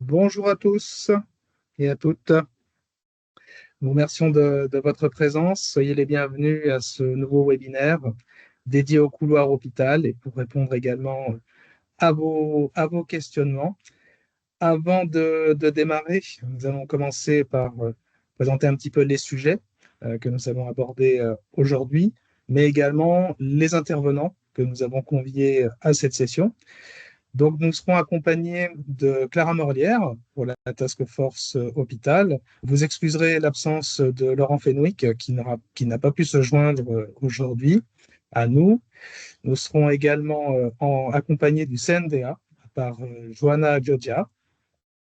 Bonjour à tous et à toutes. Nous remercions de votre présence. Soyez les bienvenus à ce nouveau webinaire dédié au couloir hôpital et pour répondre également à vos questionnements. Avant de démarrer, nous allons commencer par présenter un petit peu les sujets que nous allons aborder aujourd'hui, mais également les intervenants que nous avons conviés à cette session. Donc, nous serons accompagnés de Clara Morlière pour la Task Force Hôpital. Vous excuserez l'absence de Laurent Fenwick qui n'a pas pu se joindre aujourd'hui à nous. Nous serons également accompagnés du CNDA par Johanna Giorgia.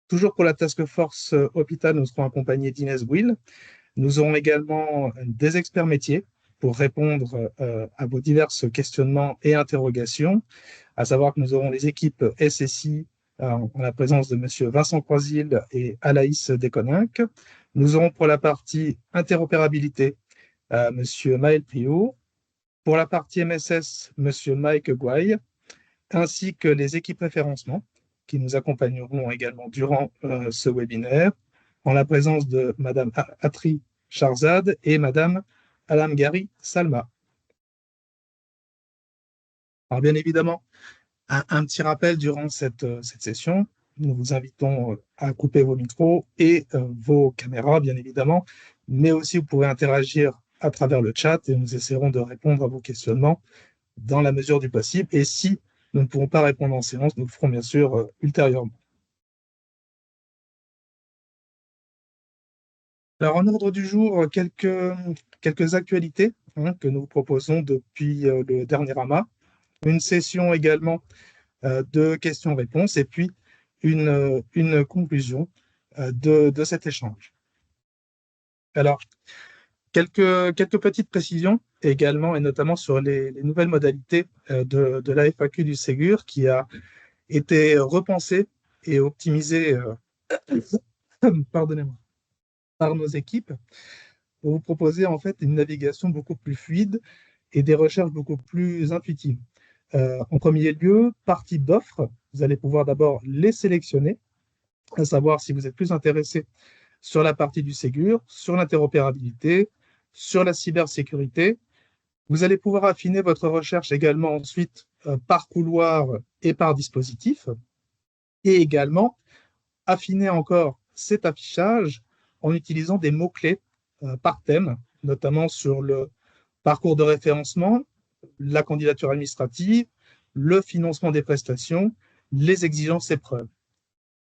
Toujours pour la Task Force Hôpital, nous serons accompagnés d'Inès Will. Nous aurons également des experts métiers pour répondre à vos divers questionnements et interrogations, à savoir que nous aurons les équipes SSI en la présence de M. Vincent Croisil et Alaïs Desconinck. Nous aurons pour la partie interopérabilité M. Maël Priou, pour la partie MSS M. Mike Gouaille, ainsi que les équipes référencement qui nous accompagneront également durant ce webinaire, en la présence de Mme Atri Charzad et Mme Alamgari Salma. Alors bien évidemment, un petit rappel durant cette session, nous vous invitons à couper vos micros et vos caméras, bien évidemment, mais aussi vous pouvez interagir à travers le chat et nous essaierons de répondre à vos questionnements dans la mesure du possible. Et si nous ne pouvons pas répondre en séance, nous le ferons bien sûr ultérieurement. Alors, en ordre du jour, quelques actualités que nous vous proposons depuis le dernier AMA. Une session également de questions-réponses et puis une conclusion de cet échange. Alors, quelques petites précisions également, et notamment sur les nouvelles modalités de la FAQ du Ségur qui a été repensée et optimisée pardonnez-moi, par nos équipes pour vous proposer en fait une navigation beaucoup plus fluide et des recherches beaucoup plus intuitives. En premier lieu, par type d'offres, vous allez pouvoir d'abord les sélectionner, à savoir si vous êtes plus intéressé sur la partie du Ségur, sur l'interopérabilité, sur la cybersécurité. Vous allez pouvoir affiner votre recherche également ensuite par couloir et par dispositif, et également affiner encore cet affichage en utilisant des mots-clés par thème, notamment sur le parcours de référencement, la candidature administrative, le financement des prestations, les exigences et preuves.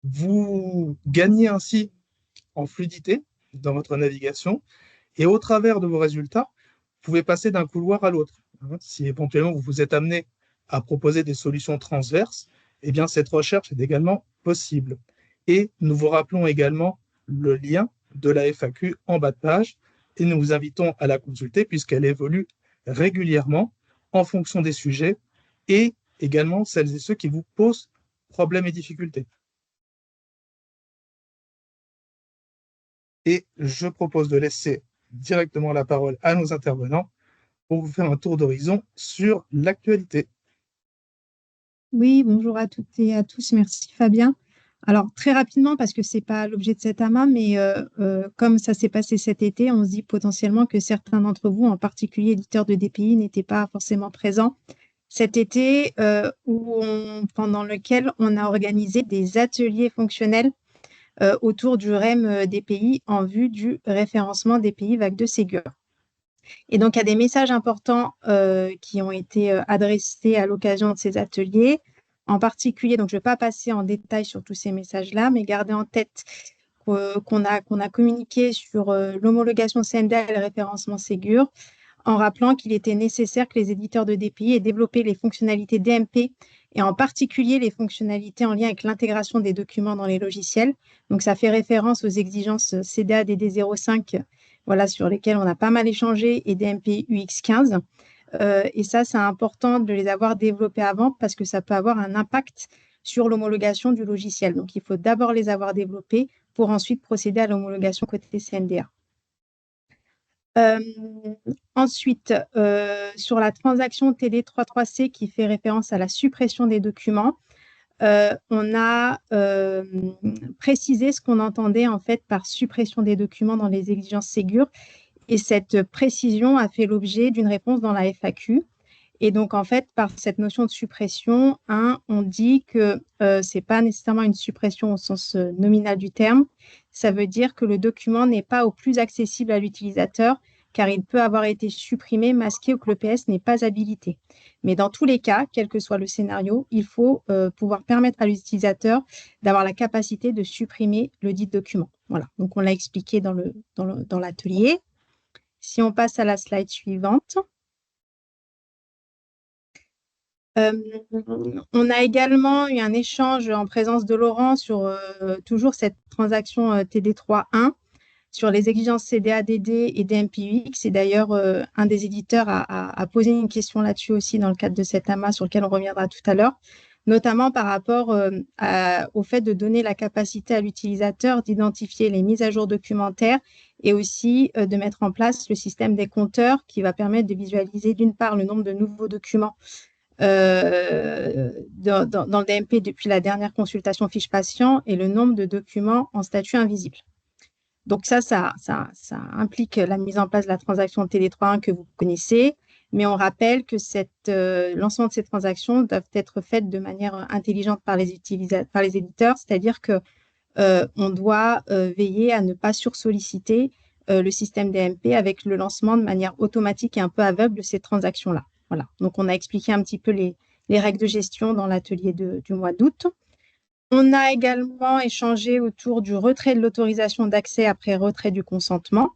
Vous gagnez ainsi en fluidité dans votre navigation et au travers de vos résultats, vous pouvez passer d'un couloir à l'autre. Si éventuellement vous vous êtes amené à proposer des solutions transverses, eh bien cette recherche est également possible. Et nous vous rappelons également le lien de la FAQ en bas de page et nous vous invitons à la consulter puisqu'elle évolue régulièrement en fonction des sujets et également celles et ceux qui vous posent problèmes et difficultés. Et je propose de laisser directement la parole à nos intervenants pour vous faire un tour d'horizon sur l'actualité. Oui, bonjour à toutes et à tous. Merci Fabien. Alors très rapidement, parce que ce n'est pas l'objet de cet AMA, mais comme ça s'est passé cet été, on se dit potentiellement que certains d'entre vous, en particulier éditeurs de DPI, n'étaient pas forcément présents cet été, pendant lequel on a organisé des ateliers fonctionnels autour du REM DPI en vue du référencement des pays vague de Ségur. Et donc, il y a des messages importants qui ont été adressés à l'occasion de ces ateliers. En particulier, donc je ne vais pas passer en détail sur tous ces messages-là, mais gardez en tête qu'on a communiqué sur l'homologation CNDA et le référencement Ségur, en rappelant qu'il était nécessaire que les éditeurs de DPI aient développé les fonctionnalités DMP et en particulier les fonctionnalités en lien avec l'intégration des documents dans les logiciels. Donc, ça fait référence aux exigences CDA DD05, voilà, sur lesquelles on a pas mal échangé, et DMP UX15. Et ça, c'est important de les avoir développés avant parce que ça peut avoir un impact sur l'homologation du logiciel. Donc, il faut d'abord les avoir développés pour ensuite procéder à l'homologation côté CNDA. Ensuite, sur la transaction TD33C qui fait référence à la suppression des documents, on a précisé ce qu'on entendait en fait par suppression des documents dans les exigences Ségur. Et cette précision a fait l'objet d'une réponse dans la FAQ. Et donc, en fait, par cette notion de suppression, on dit que ce n'est pas nécessairement une suppression au sens nominal du terme. Ça veut dire que le document n'est pas au plus accessible à l'utilisateur, car il peut avoir été supprimé, masqué ou que le PS n'est pas habilité. Mais dans tous les cas, quel que soit le scénario, il faut pouvoir permettre à l'utilisateur d'avoir la capacité de supprimer le dit document. Voilà, donc on l'a expliqué dans l'atelier. Si on passe à la slide suivante. On a également eu un échange en présence de Laurent sur toujours cette transaction TD3.1 sur les exigences CDA-DD et DMPUX. Et d'ailleurs, un des éditeurs a posé une question là-dessus aussi dans le cadre de cet AMA sur lequel on reviendra tout à l'heure, notamment par rapport au fait de donner la capacité à l'utilisateur d'identifier les mises à jour documentaires et aussi de mettre en place le système des compteurs qui va permettre de visualiser d'une part le nombre de nouveaux documents dans le DMP depuis la dernière consultation fiche patient et le nombre de documents en statut invisible. Donc ça implique la mise en place de la transaction TD3.1 que vous connaissez, mais on rappelle que l'ensemble de ces transactions doivent être faites de manière intelligente par les éditeurs, c'est-à-dire que on doit veiller à ne pas sursolliciter le système DMP avec le lancement de manière automatique et un peu aveugle de ces transactions-là. Voilà. Donc, on a expliqué un petit peu les règles de gestion dans l'atelier du mois d'août. On a également échangé autour du retrait de l'autorisation d'accès après retrait du consentement.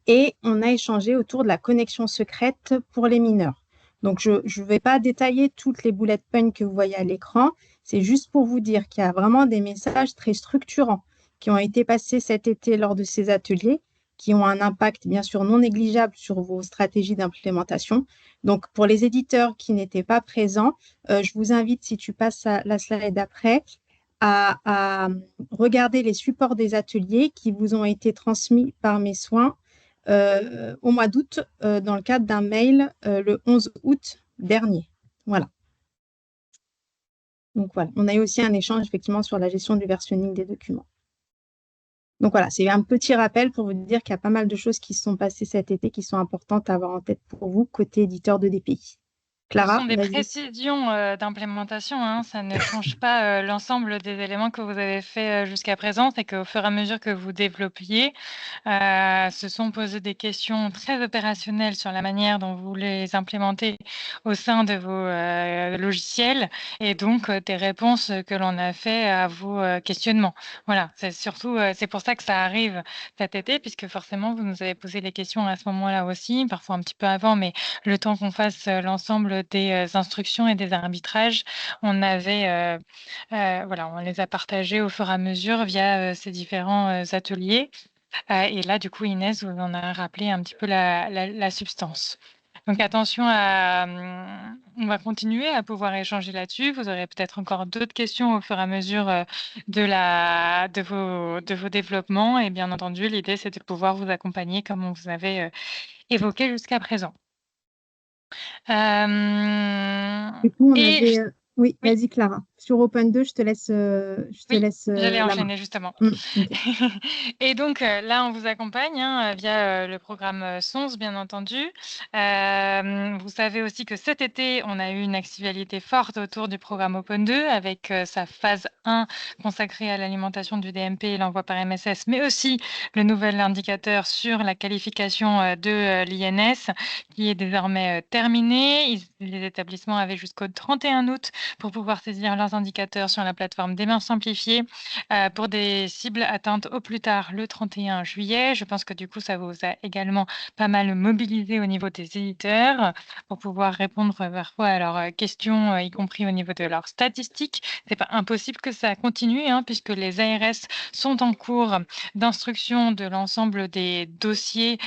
Et on a échangé autour de la connexion secrète pour les mineurs. Donc, je ne vais pas détailler toutes les bullet points que vous voyez à l'écran. C'est juste pour vous dire qu'il y a vraiment des messages très structurants qui ont été passés cet été lors de ces ateliers, qui ont un impact bien sûr non négligeable sur vos stratégies d'implémentation. Donc, pour les éditeurs qui n'étaient pas présents, je vous invite, si tu passes à la slide d'après, à regarder les supports des ateliers qui vous ont été transmis par mes soins au mois d'août dans le cadre d'un mail le 11 août dernier. Voilà. Donc voilà, on a eu aussi un échange effectivement sur la gestion du versionning des documents. Donc voilà, c'est un petit rappel pour vous dire qu'il y a pas mal de choses qui se sont passées cet été qui sont importantes à avoir en tête pour vous, côté éditeur de DPI. Clara, ce sont des précisions d'implémentation, hein. Ça ne change pas l'ensemble des éléments que vous avez fait jusqu'à présent. C'est qu'au fur et à mesure que vous développiez, se sont posées des questions très opérationnelles sur la manière dont vous les implémentez au sein de vos logiciels et donc des réponses que l'on a fait à vos questionnements. Voilà, c'est surtout, c'est pour ça que ça arrive cet été, puisque forcément, vous nous avez posé les questions à ce moment-là aussi, parfois un petit peu avant, mais le temps qu'on fasse l'ensemble des instructions et des arbitrages, on avait, voilà, on les a partagés au fur et à mesure via ces différents ateliers. Et là, du coup, Inès vous en a rappelé un petit peu la substance. Donc attention on va continuer à pouvoir échanger là-dessus. Vous aurez peut-être encore d'autres questions au fur et à mesure de vos développements. Et bien entendu, l'idée, c'est de pouvoir vous accompagner comme on vous avait évoqué jusqu'à présent. Du coup, on avait... Oui, oui. Vas-y Clara. Sur Open 2, je te laisse j'allais la enchaîner main. justement. Okay. Et donc là, on vous accompagne via le programme SONS, bien entendu. Vous savez aussi que cet été, on a eu une actualité forte autour du programme Open 2 avec sa phase 1 consacrée à l'alimentation du DMP et l'envoi par MSS, mais aussi le nouvel indicateur sur la qualification de l'INS qui est désormais terminé. Les établissements avaient jusqu'au 31 août pour pouvoir saisir leurs indicateurs sur la plateforme Démarche simplifiée pour des cibles atteintes au plus tard le 31 juillet. Je pense que du coup, ça vous a également pas mal mobilisé au niveau des éditeurs pour pouvoir répondre parfois à leurs questions, y compris au niveau de leurs statistiques. C'est pas impossible que ça continue, puisque les ARS sont en cours d'instruction de l'ensemble des dossiers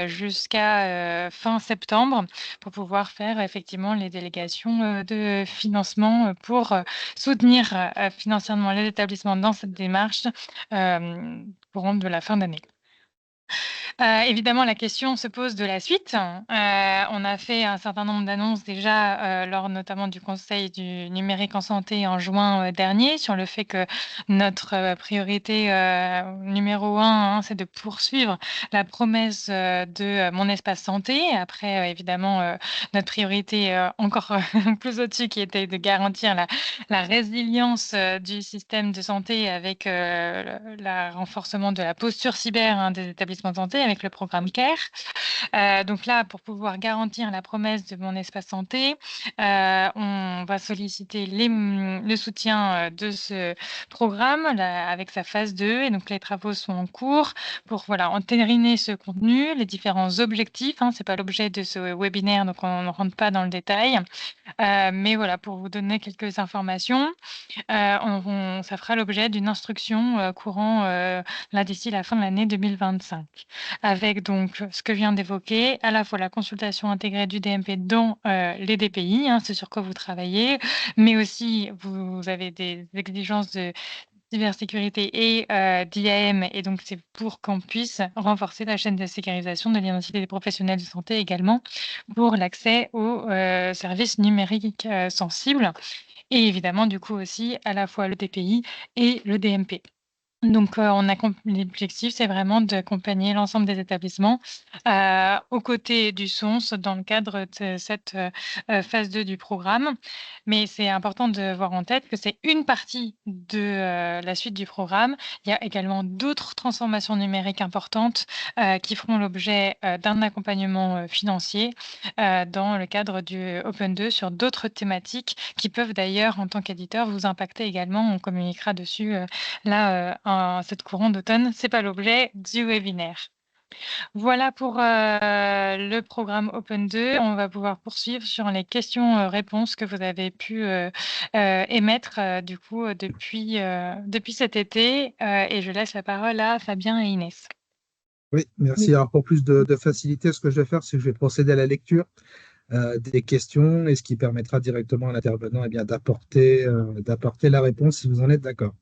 jusqu'à fin septembre pour pouvoir faire effectivement les délégations de financement pour soutenir financièrement les établissements dans cette démarche courante de la fin d'année. Évidemment, la question se pose de la suite. On a fait un certain nombre d'annonces déjà lors notamment du Conseil du numérique en santé en juin dernier sur le fait que notre priorité numéro un, c'est de poursuivre la promesse de mon espace santé. Après, évidemment, notre priorité encore plus au-dessus qui était de garantir la résilience du système de santé avec le renforcement de la posture cyber des établissements de santé avec le programme CARE. Donc là, pour pouvoir garantir la promesse de mon espace santé, on va solliciter le soutien de ce programme avec sa phase 2. Et donc, les travaux sont en cours pour entériner ce contenu, les différents objectifs. Ce n'est pas l'objet de ce webinaire, donc on ne rentre pas dans le détail. Mais voilà, pour vous donner quelques informations, ça fera l'objet d'une instruction courant là d'ici la fin de l'année 2025, avec donc ce que je viens d'évoquer, à la fois la consultation intégrée du DMP dans les DPI, c'est sur quoi vous travaillez, mais aussi vous avez des exigences de cybersécurité et d'IAM, et donc c'est pour qu'on puisse renforcer la chaîne de sécurisation de l'identité des professionnels de santé également pour l'accès aux services numériques sensibles, et évidemment du coup aussi à la fois le DPI et le DMP. Donc, l'objectif, c'est vraiment d'accompagner l'ensemble des établissements aux côtés du SONS dans le cadre de cette phase 2 du programme. Mais c'est important de voir en tête que c'est une partie de la suite du programme. Il y a également d'autres transformations numériques importantes qui feront l'objet d'un accompagnement financier dans le cadre du Open 2 sur d'autres thématiques qui peuvent d'ailleurs, en tant qu'éditeur, vous impacter également. On communiquera dessus là, en cette courant d'automne. C'est pas l'objet du webinaire. Voilà pour le programme Open 2. On va pouvoir poursuivre sur les questions-réponses que vous avez pu émettre du coup depuis cet été. Et je laisse la parole à Fabien et Inès. Oui, merci. Oui. Alors, pour plus de facilité, ce que je vais faire, c'est que je vais procéder à la lecture des questions, et ce qui permettra directement à l'intervenant d'apporter la réponse si vous en êtes d'accord.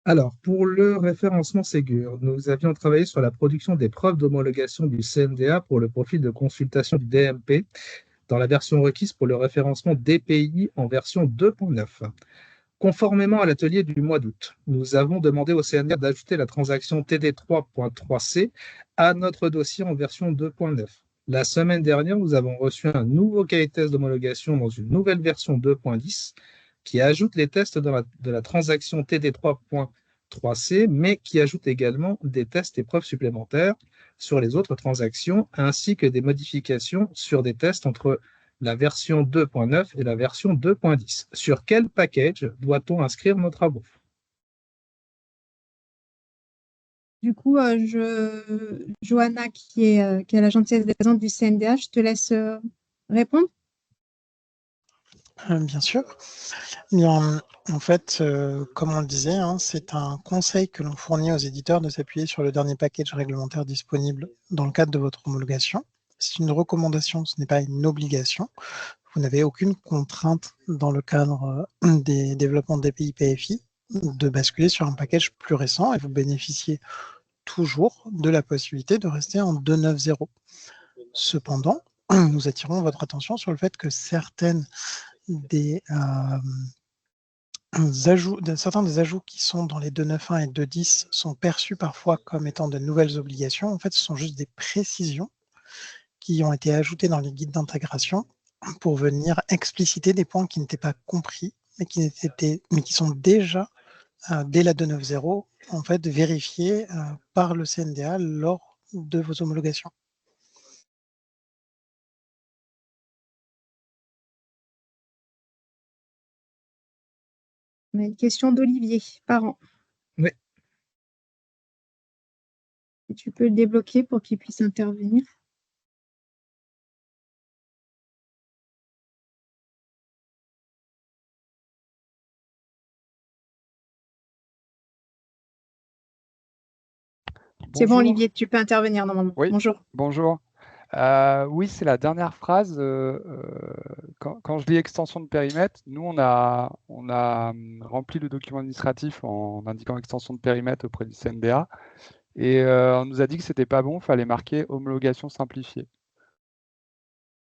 Alors, pour le référencement Ségur, nous avions travaillé sur la production des preuves d'homologation du CNDA pour le profil de consultation du DMP dans la version requise pour le référencement DPI en version 2.9. Conformément à l'atelier du mois d'août, nous avons demandé au CNDA d'ajouter la transaction TD3.3C à notre dossier en version 2.9. La semaine dernière, nous avons reçu un nouveau cahier de test d'homologation dans une nouvelle version 2.10 qui ajoute les tests de la transaction TD3.3C, mais qui ajoute également des tests et preuves supplémentaires sur les autres transactions, ainsi que des modifications sur des tests entre la version 2.9 et la version 2.10. Sur quel package doit-on inscrire nos travaux? Du coup, Johanna, qui est la gentillesse des présentes du CNDA, je te laisse répondre. Bien sûr. Bien, en fait, comme on le disait, c'est un conseil que l'on fournit aux éditeurs de s'appuyer sur le dernier package réglementaire disponible dans le cadre de votre homologation. C'est une recommandation, ce n'est pas une obligation. Vous n'avez aucune contrainte dans le cadre des développements des DPI PFI de basculer sur un package plus récent, et vous bénéficiez toujours de la possibilité de rester en 2.9.0. Cependant, nous attirons votre attention sur le fait que certains des ajouts qui sont dans les 2.9.1 et 2.10 sont perçus parfois comme étant de nouvelles obligations. En fait, ce sont juste des précisions qui ont été ajoutées dans les guides d'intégration pour venir expliciter des points qui n'étaient pas compris, mais qui sont déjà, dès la 2.9.0, en fait, vérifiés par le CNDA lors de vos homologations. On a une question d'Olivier, Parent. Oui. Et tu peux le débloquer pour qu'il puisse intervenir. C'est bon, Olivier, tu peux intervenir normalement. Oui, bonjour. Bonjour. Oui, c'est la dernière phrase. Quand je lis extension de périmètre, nous, on a rempli le document administratif en indiquant extension de périmètre auprès du CNDA. Et on nous a dit que c'était pas bon, il fallait marquer homologation simplifiée.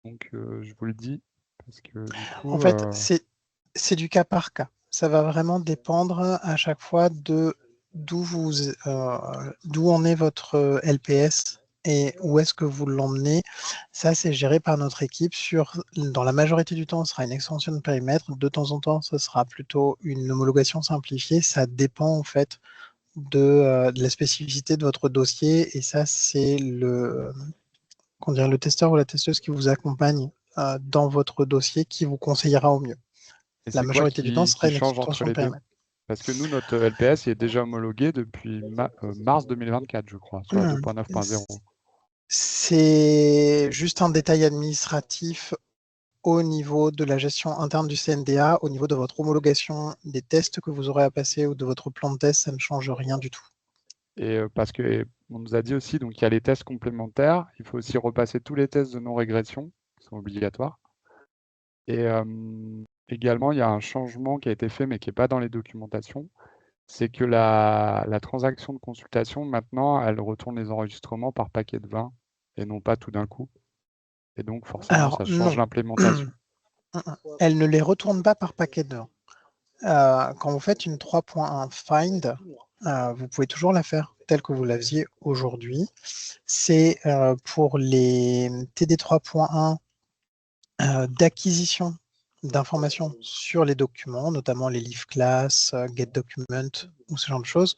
Donc je vous le dis, parce que du coup... En fait, c'est du cas par cas. Ça va vraiment dépendre à chaque fois de d'où en est votre LPS et où est-ce que vous l'emmenez. Ça, c'est géré par notre équipe. Dans la majorité du temps, ce sera une extension de périmètre. De temps en temps, ce sera plutôt une homologation simplifiée. Ça dépend en fait de la spécificité de votre dossier. Et ça, c'est le testeur ou la testeuse qui vous accompagne dans votre dossier qui vous conseillera au mieux. Et La c'est quoi majorité du temps, ce sera qui une change entre extension de les deux? périmètre. Parce que nous, notre LPS est déjà homologué depuis mars 2024, je crois, sur la 2.9.0. C'est juste un détail administratif au niveau de la gestion interne du CNDA, au niveau de votre homologation, des tests que vous aurez à passer ou de votre plan de test, ça ne change rien du tout. Et parce que on nous a dit aussi, donc il y a les tests complémentaires, il faut aussi repasser tous les tests de non-régression, qui sont obligatoires. Et également, il y a un changement qui a été fait, mais qui n'est pas dans les documentations, c'est que la transaction de consultation, maintenant, elle retourne les enregistrements par paquet de 20 et non pas tout d'un coup. Et donc, forcément, Alors, ça change non. l'implémentation. Elle ne les retourne pas par paquet de 20. Quand vous faites une 3.1 find, vous pouvez toujours la faire telle que vous l'aviez aujourd'hui. C'est pour les TD 3.1 d'acquisition d'informations sur les documents, notamment les leave class, get document ou ce genre de choses,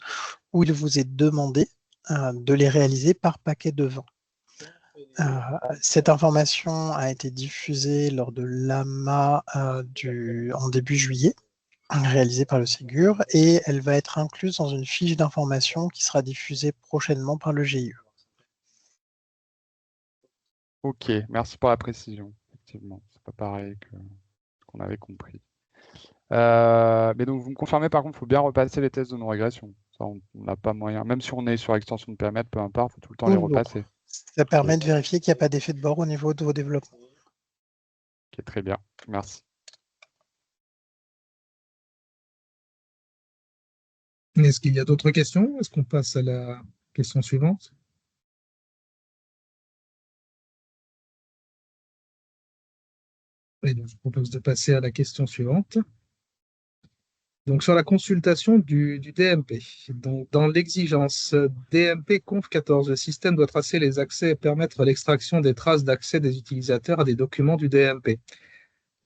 où il vous est demandé de les réaliser par paquet de 20. Cette information a été diffusée lors de l'AMA en début juillet, réalisée par le Ségur, et elle va être incluse dans une fiche d'information qui sera diffusée prochainement par le GIE. Ok, merci pour la précision. Effectivement, c'est pas pareil que ce qu'on avait compris. Mais donc, vous me confirmez, par contre, il faut bien repasser les tests de non-régression. Ça, on n'a pas moyen. Même si on est sur extension de périmètre, peu importe, il faut tout le temps les repasser. Ça permet de vérifier qu'il n'y a pas d'effet de bord au niveau de vos développements. Ok, très bien. Merci. Est-ce qu'il y a d'autres questions? Est-ce qu'on passe à la question suivante? Et donc, je propose de passer à la question suivante. Donc, sur la consultation du DMP. Donc, dans l'exigence DMP Conf 14, le système doit tracer les accès et permettre l'extraction des traces d'accès des utilisateurs à des documents du DMP.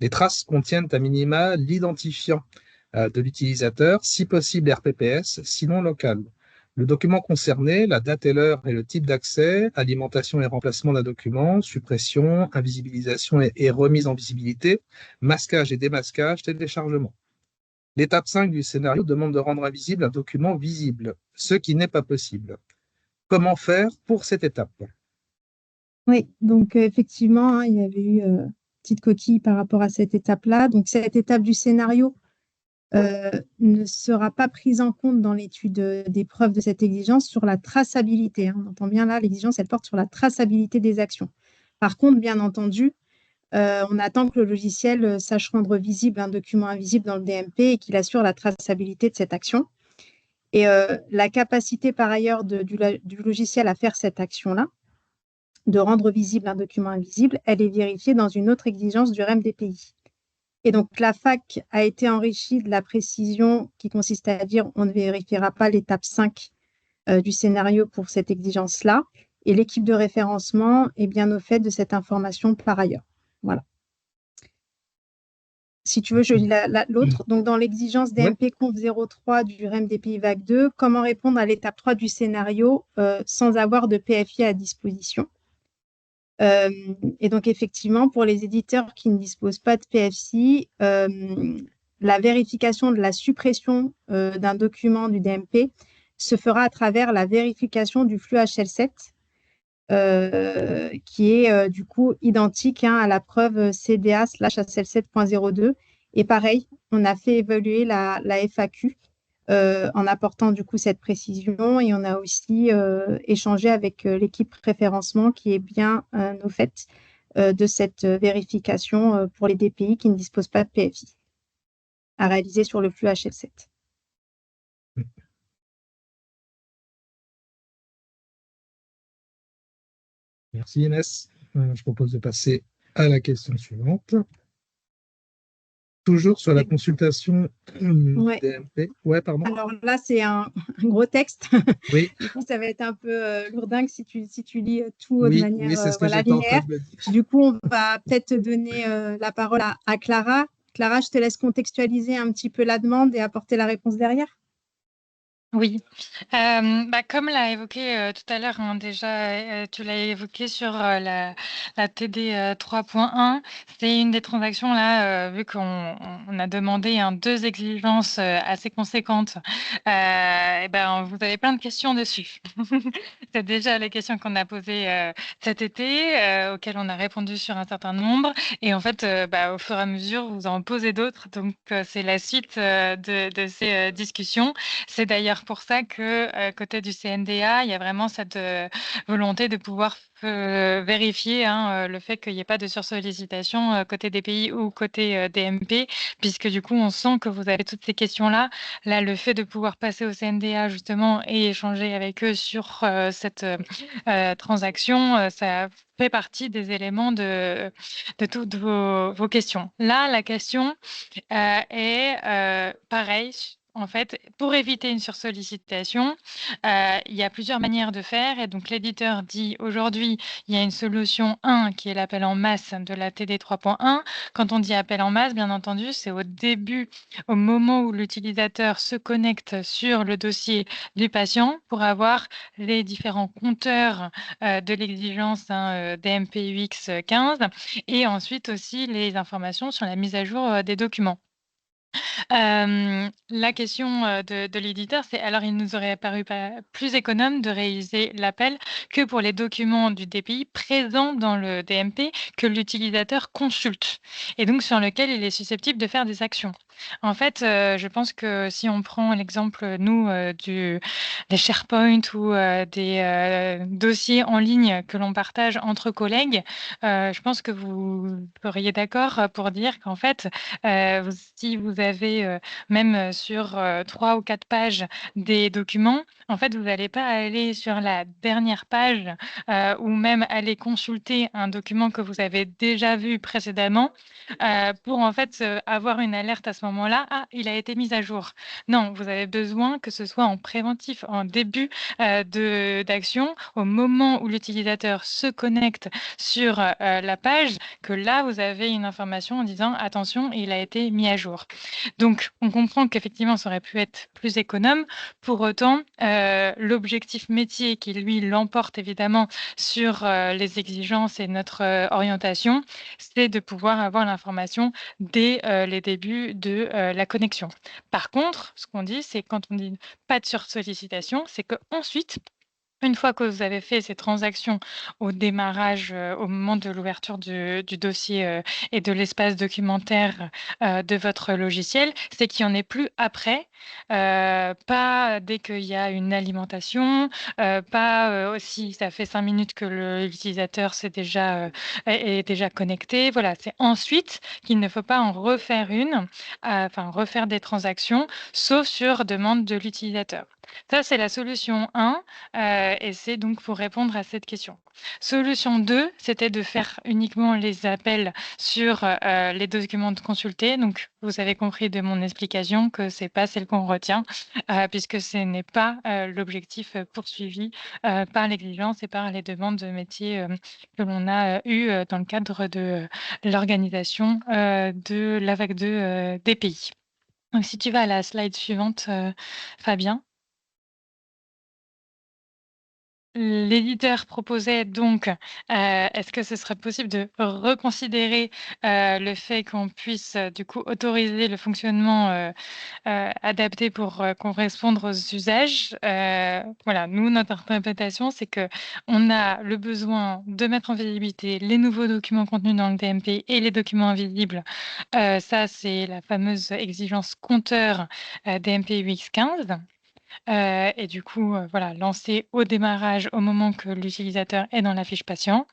Les traces contiennent à minima l'identifiant de l'utilisateur, si possible RPPS, sinon local. Le document concerné, la date et l'heure et le type d'accès, alimentation et remplacement d'un document, suppression, invisibilisation et remise en visibilité, masquage et démasquage, téléchargement. L'étape 5 du scénario demande de rendre invisible un document visible, ce qui n'est pas possible. Comment faire pour cette étape? Oui, donc effectivement, hein, il y avait eu une petite coquille par rapport à cette étape-là. Donc cette étape du scénario ne sera pas prise en compte dans l'étude des preuves de cette exigence sur la traçabilité. Hein. On entend bien là, l'exigence, elle porte sur la traçabilité des actions. Par contre, bien entendu, on attend que le logiciel sache rendre visible un document invisible dans le DMP et qu'il assure la traçabilité de cette action. Et la capacité, par ailleurs, du logiciel à faire cette action-là, de rendre visible un document invisible, elle est vérifiée dans une autre exigence du REM DPI. Et donc, la FAQ a été enrichie de la précision qui consiste à dire on ne vérifiera pas l'étape 5 du scénario pour cette exigence-là. Et l'équipe de référencement est bien au fait de cette information par ailleurs. Voilà. Si tu veux, je lis l'autre. Donc, dans l'exigence DMP Conf 03 du REM DPI Vague 2, comment répondre à l'étape 3 du scénario sans avoir de PFI à disposition? Et donc, effectivement, pour les éditeurs qui ne disposent pas de PFC, la vérification de la suppression d'un document du DMP se fera à travers la vérification du flux HL7, qui est du coup identique à la preuve CDA/HL7.02. Et pareil, on a fait évoluer la FAQ en apportant du coup cette précision, et on a aussi échangé avec l'équipe référencement qui est bien au fait de cette vérification pour les DPI qui ne disposent pas de PFI à réaliser sur le flux HL7. Merci Inès. Je propose de passer à la question suivante. Toujours sur la consultation Ouais. DMP. Ouais, pardon. Alors là, c'est un gros texte. Oui, Du coup, ça va être un peu lourdingue si tu lis tout de oui, manière c'est ce que voilà, j'étais en train linéaire. de me dire. Du coup, on va peut-être te donner la parole à Clara. Clara, je te laisse contextualiser un petit peu la demande et apporter la réponse derrière. Oui, comme l'a évoqué tout à l'heure, hein, déjà, tu l'as évoqué sur la TD 3.1, c'est une des transactions là, vu qu'on a demandé deux exigences assez conséquentes, et ben, vous avez plein de questions dessus. C'est déjà les questions qu'on a posées cet été, auxquelles on a répondu sur un certain nombre, et en fait, au fur et à mesure, vous en posez d'autres, donc c'est la suite de ces discussions. C'est d'ailleurs pour ça que, côté du CNDA, il y a vraiment cette volonté de pouvoir vérifier le fait qu'il n'y ait pas de sursollicitation côté des pays ou côté DMP, puisque du coup, on sent que vous avez toutes ces questions-là. Là, le fait de pouvoir passer au CNDA justement et échanger avec eux sur cette transaction, ça fait partie des éléments de toutes vos questions. Là, la question pareil, en fait, pour éviter une sursollicitation, il y a plusieurs manières de faire. Et donc, l'éditeur dit aujourd'hui, il y a une solution 1 qui est l'appel en masse de la TD 3.1. Quand on dit appel en masse, bien entendu, c'est au début, au moment où l'utilisateur se connecte sur le dossier du patient pour avoir les différents compteurs de l'exigence DMP-UX 15 et ensuite aussi les informations sur la mise à jour des documents. La question de l'éditeur, c'est alors il nous aurait paru plus économe de réaliser l'appel que pour les documents du DPI présents dans le DMP que l'utilisateur consulte et donc sur lequel il est susceptible de faire des actions. En fait, je pense que si on prend l'exemple, nous, des SharePoint ou des dossiers en ligne que l'on partage entre collègues, je pense que vous seriez d'accord pour dire qu'en fait, si vous avez même sur 3 ou 4 pages des documents, en fait, vous n'allez pas aller sur la dernière page ou même aller consulter un document que vous avez déjà vu précédemment pour en fait avoir une alerte à ce moment-là. Ah, il a été mis à jour. Non, vous avez besoin que ce soit en préventif, en début d'action, au moment où l'utilisateur se connecte sur la page, que là, vous avez une information en disant attention, il a été mis à jour. Donc, on comprend qu'effectivement, ça aurait pu être plus économe. Pour autant, l'objectif métier qui, lui, l'emporte évidemment sur les exigences et notre orientation, c'est de pouvoir avoir l'information dès les débuts de la connexion. Par contre, ce qu'on dit, c'est quand on dit pas de sursollicitation, c'est qu'ensuite, une fois que vous avez fait ces transactions au démarrage, au moment de l'ouverture du dossier, et de l'espace documentaire, de votre logiciel, c'est qu'il n'y en ait plus après, pas dès qu'il y a une alimentation, pas, si ça fait 5 minutes que l'utilisateur est déjà connecté. Voilà, c'est ensuite qu'il ne faut pas en refaire une, enfin refaire des transactions, sauf sur demande de l'utilisateur. Ça, c'est la solution 1. Et c'est donc pour répondre à cette question. Solution 2, c'était de faire uniquement les appels sur les documents de consulter. Donc, vous avez compris de mon explication que c'est pas celle qu'on retient, puisque ce n'est pas l'objectif poursuivi par l'exigence et par les demandes de métier que l'on a eues dans le cadre de l'organisation de la vague 2 des pays. Donc, si tu vas à la slide suivante, Fabien. L'éditeur proposait donc, est-ce que ce serait possible de reconsidérer le fait qu'on puisse du coup autoriser le fonctionnement adapté pour correspondre aux usages. Voilà, nous, notre interprétation, c'est que on a le besoin de mettre en visibilité les nouveaux documents contenus dans le DMP et les documents invisibles. Ça, c'est la fameuse exigence compteur DMP UX15. Et du coup, voilà, lancer au démarrage au moment que l'utilisateur est dans la fiche patient.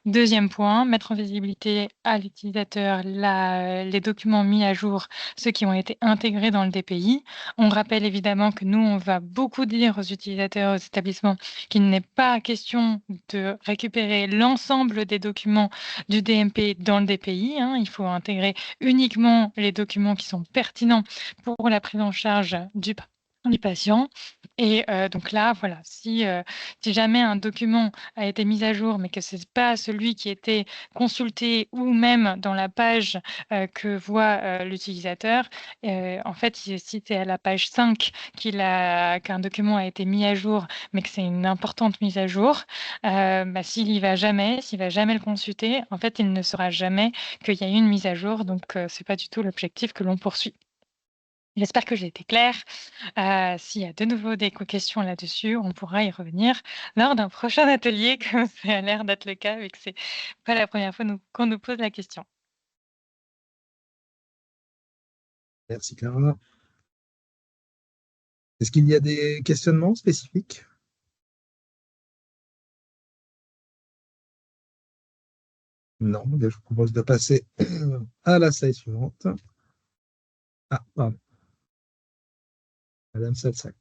Deuxième point, mettre en visibilité à l'utilisateur les documents mis à jour, ceux qui ont été intégrés dans le DPI. On rappelle évidemment que nous, on va beaucoup dire aux utilisateurs, aux établissements, qu'il n'est pas question de récupérer l'ensemble des documents du DMP dans le DPI. Il faut intégrer uniquement les documents qui sont pertinents pour la prise en charge du patient. Et donc là, voilà, si jamais un document a été mis à jour, mais que ce n'est pas celui qui était consulté ou même dans la page que voit l'utilisateur, en fait, si c'est à la page 5 qu'un document a été mis à jour, mais que c'est une importante mise à jour, s'il va jamais le consulter, en fait, il ne saura jamais qu'il y a eu une mise à jour. Donc, ce n'est pas du tout l'objectif que l'on poursuit. J'espère que j'ai été claire. S'il y a de nouveau des questions là-dessus, on pourra y revenir lors d'un prochain atelier, comme ça a l'air d'être le cas, vu que c'est pas la première fois qu'on nous pose la question. Merci Clara. Est-ce qu'il y a des questionnements spécifiques? Non, je vous propose de passer à la slide suivante. Ah, pardon. Madame Salsac.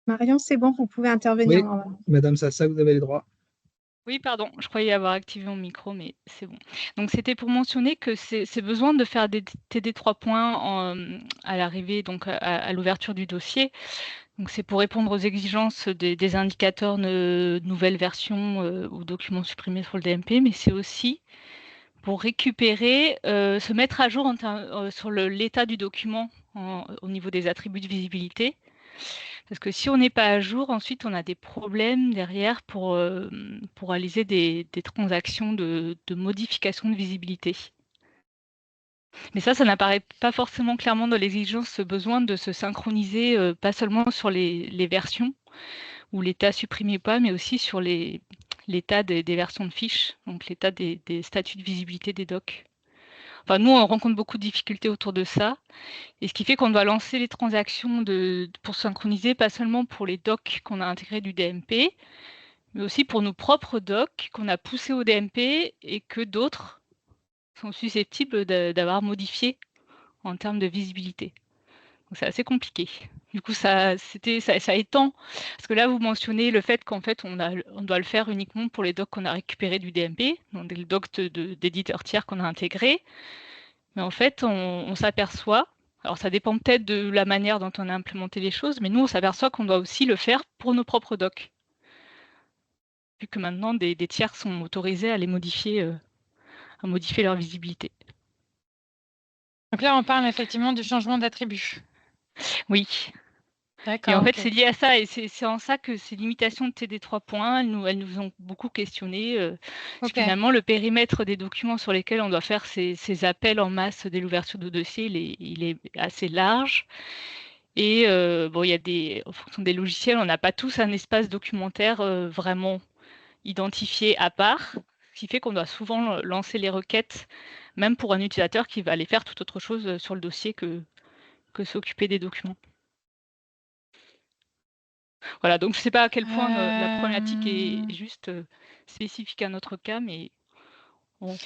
Marion, c'est bon, vous pouvez intervenir Oui, normalement. Madame Salsac, vous avez les droits. Oui, pardon, je croyais avoir activé mon micro, mais c'est bon. Donc, c'était pour mentionner que c'est besoin de faire des TD 3 points à l'arrivée, donc à l'ouverture du dossier. Donc, c'est pour répondre aux exigences des indicateurs nouvelle version ou documents supprimés sur le DMP, mais c'est aussi pour récupérer, se mettre à jour sur l'état du document au niveau des attributs de visibilité. Parce que si on n'est pas à jour, ensuite on a des problèmes derrière pour réaliser des transactions de modification de visibilité. Mais ça n'apparaît pas forcément clairement dans l'exigence, ce besoin de se synchroniser, pas seulement sur les versions ou l'état supprimé ou pas, mais aussi sur l'état des versions de fiches, donc l'état des statuts de visibilité des docs. Enfin, nous, on rencontre beaucoup de difficultés autour de ça. Et ce qui fait qu'on doit lancer les transactions pour synchroniser, pas seulement pour les docs qu'on a intégrés du DMP, mais aussi pour nos propres docs qu'on a poussés au DMP et que d'autres sont susceptibles d'avoir modifié en termes de visibilité. Donc c'est assez compliqué. Du coup, ça étend, parce que là, vous mentionnez le fait qu'en fait, on doit le faire uniquement pour les docs qu'on a récupérés du DMP, donc les docs d'éditeurs tiers qu'on a intégrés. Mais en fait, on s'aperçoit, alors ça dépend peut-être de la manière dont on a implémenté les choses, mais nous, on s'aperçoit qu'on doit aussi le faire pour nos propres docs. Vu que maintenant, des tiers sont autorisés à les modifier, à modifier leur visibilité. Donc là, on parle effectivement du changement d'attribut. Oui. D'accord. Et en fait, c'est lié à ça, et c'est en ça que ces limitations de TD 3 points, elles nous ont beaucoup questionné. Finalement, le périmètre des documents sur lesquels on doit faire ces appels en masse dès l'ouverture de dossier, il est assez large. Et bon, il y a en fonction des logiciels, on n'a pas tous un espace documentaire vraiment identifié à part, ce qui fait qu'on doit souvent lancer les requêtes, même pour un utilisateur qui va aller faire tout autre chose sur le dossier que s'occuper des documents. Voilà, donc je ne sais pas à quel point la problématique est juste spécifique à notre cas, mais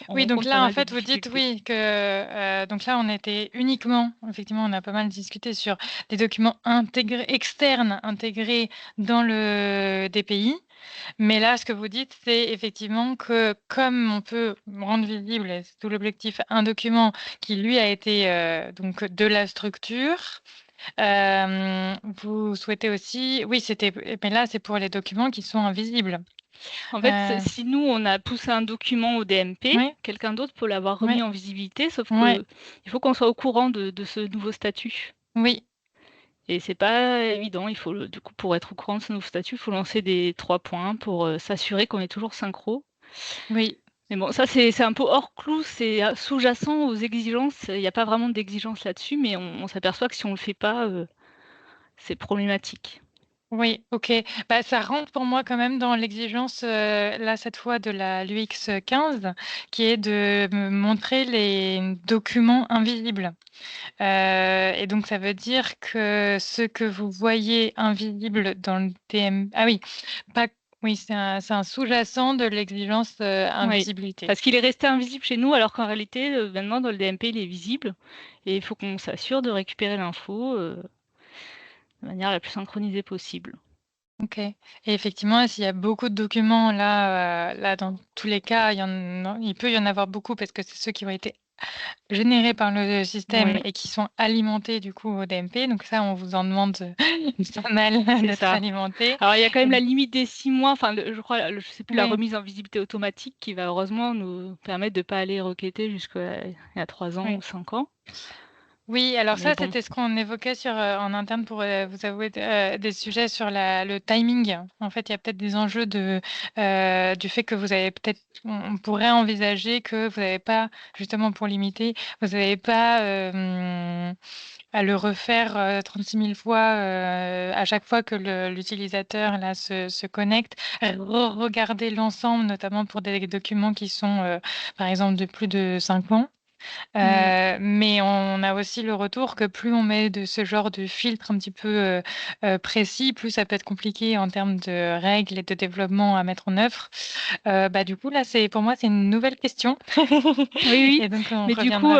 oui, donc là, en fait, vous dites oui, que donc là, on était uniquement, effectivement, on a pas mal discuté sur des documents externes intégrés dans le DPI. Mais là, ce que vous dites, c'est effectivement que comme on peut rendre visible, et c'est tout l'objectif, un document qui, lui, a été donc de la structure, vous souhaitez aussi, oui, mais là, c'est pour les documents qui sont invisibles. En fait, si nous, on a poussé un document au DMP, quelqu'un d'autre peut l'avoir remis en visibilité, sauf qu'il faut qu'on soit au courant de ce nouveau statut. Oui. Et c'est pas évident. Il faut, du coup, pour être au courant de ce nouveau statut, il faut lancer des 3 points pour s'assurer qu'on est toujours synchro. Oui. Mais bon, ça, c'est un peu hors clou, c'est sous-jacent aux exigences. Il n'y a pas vraiment d'exigence là-dessus, mais on s'aperçoit que si on ne le fait pas, c'est problématique. Oui, ok. Bah, ça rentre pour moi quand même dans l'exigence, là, cette fois, de l'UX 15, qui est de me montrer les documents invisibles. Et donc, ça veut dire que ce que vous voyez invisible dans le DM... Ah oui, pas... oui, c'est un sous-jacent de l'exigence invisibilité. Parce qu'il est resté invisible chez nous, alors qu'en réalité, maintenant, dans le DMP, il est visible. Et il faut qu'on s'assure de récupérer l'info de manière la plus synchronisée possible. Ok. Et effectivement, s'il y a beaucoup de documents, là, dans tous les cas, il peut y en avoir beaucoup parce que c'est ceux qui ont été générés par le système et qui sont alimentés du coup au DMP. Donc ça, on vous en demande pas mal d'être alimentés. Alors, il y a quand même la limite des 6 mois, enfin, je crois, je sais plus, la Oui. remise en visibilité automatique qui va heureusement nous permettre de ne pas aller requêter jusqu'à il y a 3 ans ou 5 ans. Oui, alors Mais ça, bon. c'était ce qu'on évoquait en interne pour vous avouer des sujets sur le timing. En fait, il y a peut-être des enjeux du fait que vous avez peut-être, on pourrait envisager que vous n'avez pas, justement pour limiter, vous n'avez pas à le refaire 36 000 fois à chaque fois que l'utilisateur là se connecte, regarder l'ensemble, notamment pour des documents qui sont, par exemple, de plus de 5 ans. Mais on a aussi le retour que plus on met de ce genre de filtre un petit peu précis, plus ça peut être compliqué en termes de règles et de développement à mettre en œuvre. Du coup, là, pour moi, c'est une nouvelle question. Oui. Et donc, on mais du coup,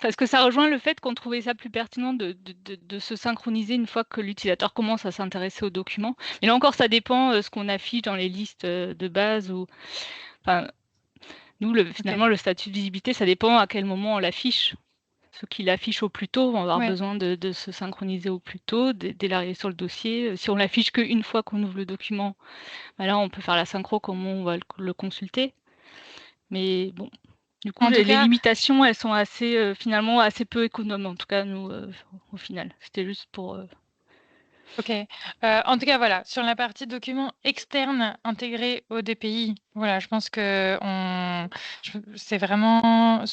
parce que ça rejoint le fait qu'on trouvait ça plus pertinent de se synchroniser une fois que l'utilisateur commence à s'intéresser aux documents. Mais là encore, ça dépend ce qu'on affiche dans les listes de base ou... Enfin, nous, finalement, le statut de visibilité, ça dépend à quel moment on l'affiche. Ceux qui l'affichent au plus tôt vont avoir besoin de se synchroniser au plus tôt, dès l'arrivée sur le dossier. Si on l'affiche qu'une fois qu'on ouvre le document, là, on peut faire la synchro comme on va le consulter. Mais bon, du coup, les limitations, elles sont assez, finalement assez peu économes, en tout cas, nous, au final. C'était juste pour... Ok. En tout cas, voilà, sur la partie documents externes intégrés au DPI, voilà, je pense que c'est vraiment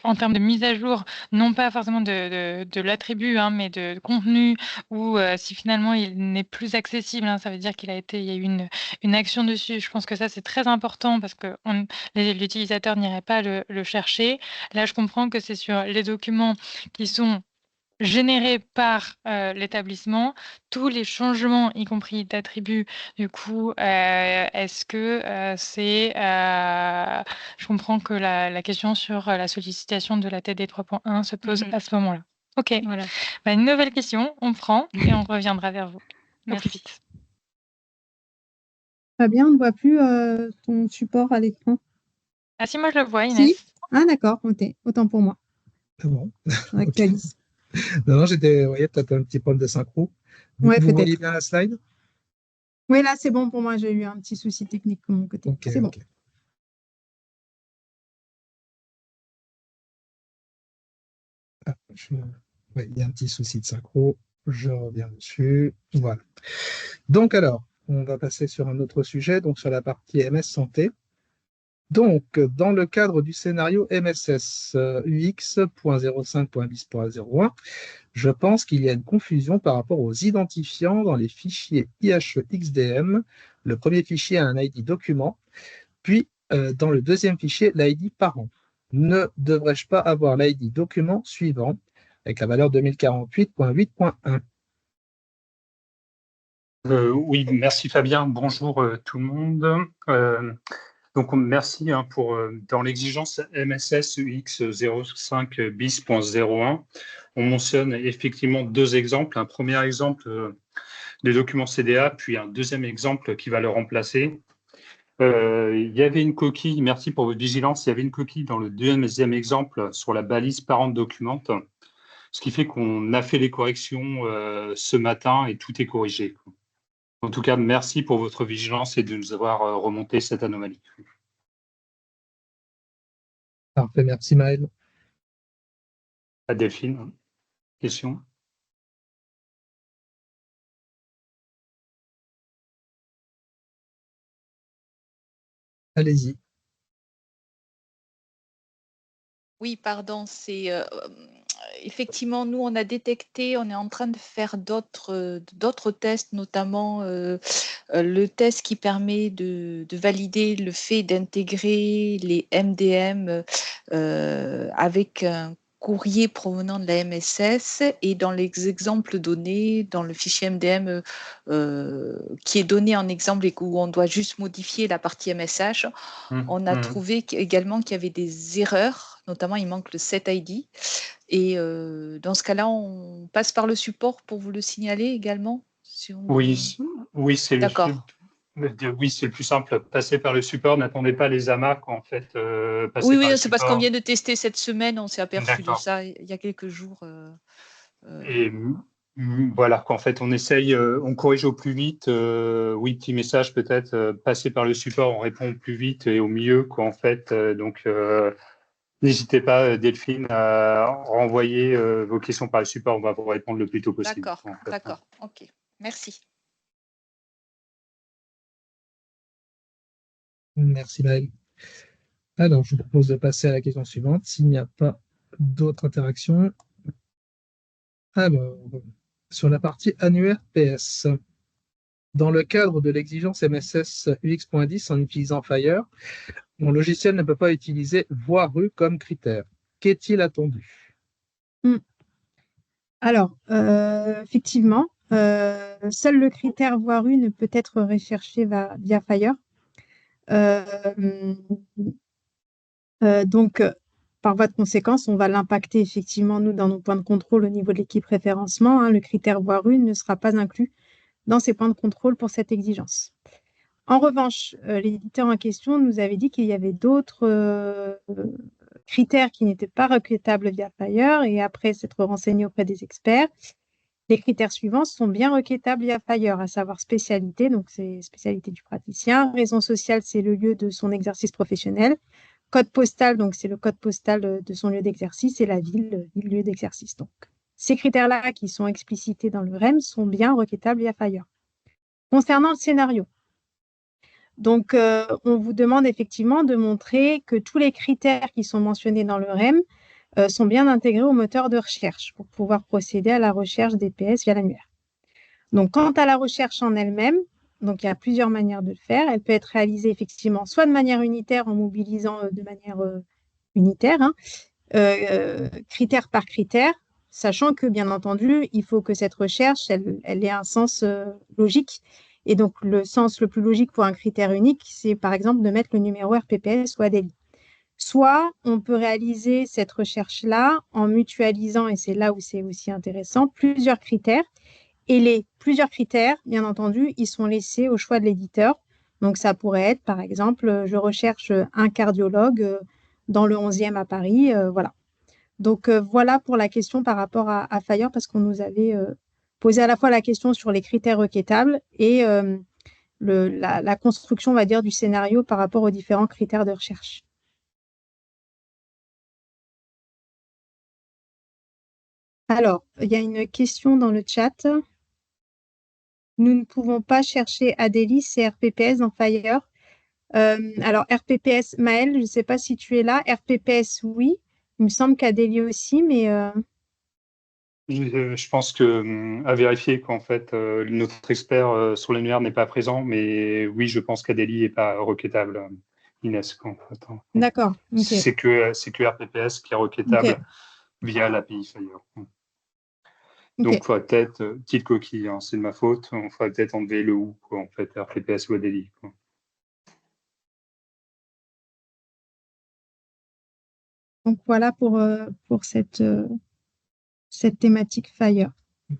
en termes de mise à jour, non pas forcément de l'attribut, hein, mais de contenu, ou si finalement il n'est plus accessible, hein, ça veut dire il y a eu une action dessus. Je pense que ça, c'est très important parce que l'utilisateur n'irait pas le chercher. Là, je comprends que c'est sur les documents qui sont générés par l'établissement, tous les changements, y compris d'attributs, du coup, est-ce que c'est... je comprends que la question sur la sollicitation de la TD 3.1 se pose à ce moment-là. Ok, voilà. Une nouvelle question, on prend et on reviendra vers vous. Merci. Au plus vite. Fabien, on ne voit plus ton support à l'écran. Ah si, moi je le vois, Inès. Si. Ah d'accord, autant pour moi. C'est bon. On actualise. Non, vous voyez, peut-être un petit problème de synchro. Vous voyez bien la slide? Oui, là, c'est bon pour moi. J'ai eu un petit souci technique de mon côté. Okay, c'est bon. Il y a un petit souci de synchro. Je reviens dessus. Voilà. Donc, alors, on va passer sur un autre sujet, donc sur la partie MS Santé. Donc, dans le cadre du scénario MSS UX.05.bis.01, je pense qu'il y a une confusion par rapport aux identifiants dans les fichiers IHE-XDM. Le premier fichier a un ID document, puis dans le deuxième fichier, l'ID parent. Ne devrais-je pas avoir l'ID document suivant avec la valeur 2048.8.1? Oui, merci Fabien. Bonjour tout le monde. Donc merci pour dans l'exigence MSS UX 05 bis.01, on mentionne effectivement deux exemples. Un premier exemple des documents CDA, puis un deuxième exemple qui va le remplacer. Il y avait une coquille, merci pour votre vigilance, il y avait une coquille dans le deuxième exemple sur la balise parent documente, ce qui fait qu'on a fait les corrections ce matin et tout est corrigé. En tout cas, merci pour votre vigilance et de nous avoir remonté cette anomalie. Parfait, merci Maël. À Delphine, question? Allez-y. Oui, pardon, c'est effectivement, nous, on a détecté, on est en train de faire d'autres tests, notamment le test qui permet de valider le fait d'intégrer les MDM avec un courrier provenant de la MSS, et dans les exemples donnés dans le fichier MDM qui est donné en exemple et où on doit juste modifier la partie MSH, on a trouvé également qu'il y avait des erreurs, notamment il manque le set ID, et dans ce cas-là, on passe par le support pour vous le signaler également si on... Oui, c'est D'accord. Oui, c'est le plus simple. Passer par le support, n'attendez pas les AMAC, en fait. Oui, c'est parce qu'on vient de tester cette semaine, on s'est aperçu de D'accord. ça il y a quelques jours. Et voilà, qu'en fait, on essaye, on corrige au plus vite. Oui, petit message peut-être, passer par le support, on répond au plus vite et au mieux, quoi, en fait. Donc, n'hésitez pas, Delphine, à renvoyer vos questions par le support. On va vous répondre le plus tôt possible. D'accord, en fait. d'accord, ok. Merci. Merci Maëlle. Alors, je vous propose de passer à la question suivante, s'il n'y a pas d'autres interactions. Alors, sur la partie annuaire PS, dans le cadre de l'exigence MSS UX.10 en utilisant Fire, mon logiciel ne peut pas utiliser voie rue comme critère. Qu'est-il attendu? Alors, effectivement, seul le critère voie rue ne peut être recherché via Fire. Donc, par voie de conséquence, on va l'impacter effectivement, nous, dans nos points de contrôle au niveau de l'équipe référencement. Le critère voie rue ne sera pas inclus dans ces points de contrôle pour cette exigence. En revanche, l'éditeur en question nous avait dit qu'il y avait d'autres critères qui n'étaient pas requêtables via Fire, et après s'être renseigné auprès des experts, les critères suivants sont bien requêtables via Fire, à savoir spécialité, donc c'est spécialité du praticien, raison sociale, c'est le lieu de son exercice professionnel, code postal, donc c'est le code postal de son lieu d'exercice, et la ville, lieu d'exercice. Donc, ces critères-là qui sont explicités dans le REM sont bien requêtables via Fire. Concernant le scénario, donc on vous demande effectivement de montrer que tous les critères qui sont mentionnés dans le REM sont bien intégrés au moteur de recherche pour pouvoir procéder à la recherche des PS via l'annuaire. Donc, quant à la recherche en elle-même, donc il y a plusieurs manières de le faire. Elle peut être réalisée effectivement soit de manière unitaire en mobilisant de manière unitaire, critère par critère, sachant que bien entendu, il faut que cette recherche, elle ait un sens logique. Et donc, le sens le plus logique pour un critère unique, c'est par exemple de mettre le numéro RPPS ou ADELI. Soit on peut réaliser cette recherche-là en mutualisant, et c'est là où c'est aussi intéressant, plusieurs critères. Et les plusieurs critères, bien entendu, ils sont laissés au choix de l'éditeur. Donc, ça pourrait être, par exemple, je recherche un cardiologue dans le 11e à Paris. Voilà. Donc, voilà pour la question par rapport à Fire, parce qu'on nous avait posé à la fois la question sur les critères requêtables et la construction, on va dire, du scénario par rapport aux différents critères de recherche. Alors, il y a une question dans le chat. Nous ne pouvons pas chercher ADELI, c'est RPPS dans Fire. Alors, RPPS, Maëlle, je ne sais pas si tu es là. RPPS, oui. Il me semble qu'ADELI aussi, mais... Je pense que à vérifier qu'en fait notre expert sur l'annuaire n'est pas présent, mais oui, je pense qu'ADELI n'est pas requêtable, Inès. En fait. D'accord. Okay. C'est que RPPS qui est requêtable via l'API Fire. Donc, il faudrait peut-être, petite coquille, hein, c'est de ma faute, on faudrait peut-être enlever le ou, quoi, en fait, RPPS ou ADELI. Quoi. Donc, voilà pour cette thématique Fire.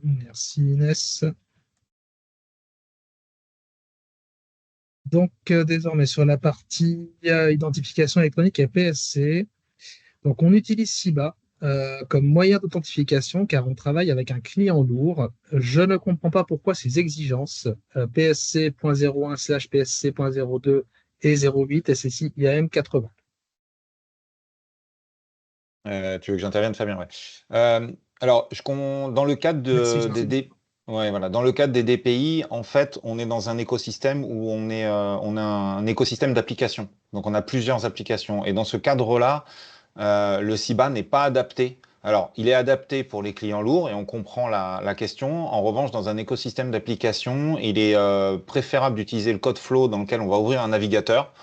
Merci Inès. Donc, désormais, sur la partie identification électronique et PSC, donc on utilise SIBA comme moyen d'authentification car on travaille avec un client lourd. Je ne comprends pas pourquoi ces exigences PSC.01/PSC.02 et 08 SSI IAM 80. Tu veux que j'intervienne, Fabien? Ouais. Alors, dans le cadre dans le cadre des DPI, en fait, on est dans un écosystème où on a un écosystème d'applications. Donc, on a plusieurs applications. Et dans ce cadre-là, le SIBA n'est pas adapté Alors, il est adapté pour les clients lourds et on comprend la question. En revanche, dans un écosystème d'application, il est préférable d'utiliser le code flow dans lequel on va ouvrir un navigateur.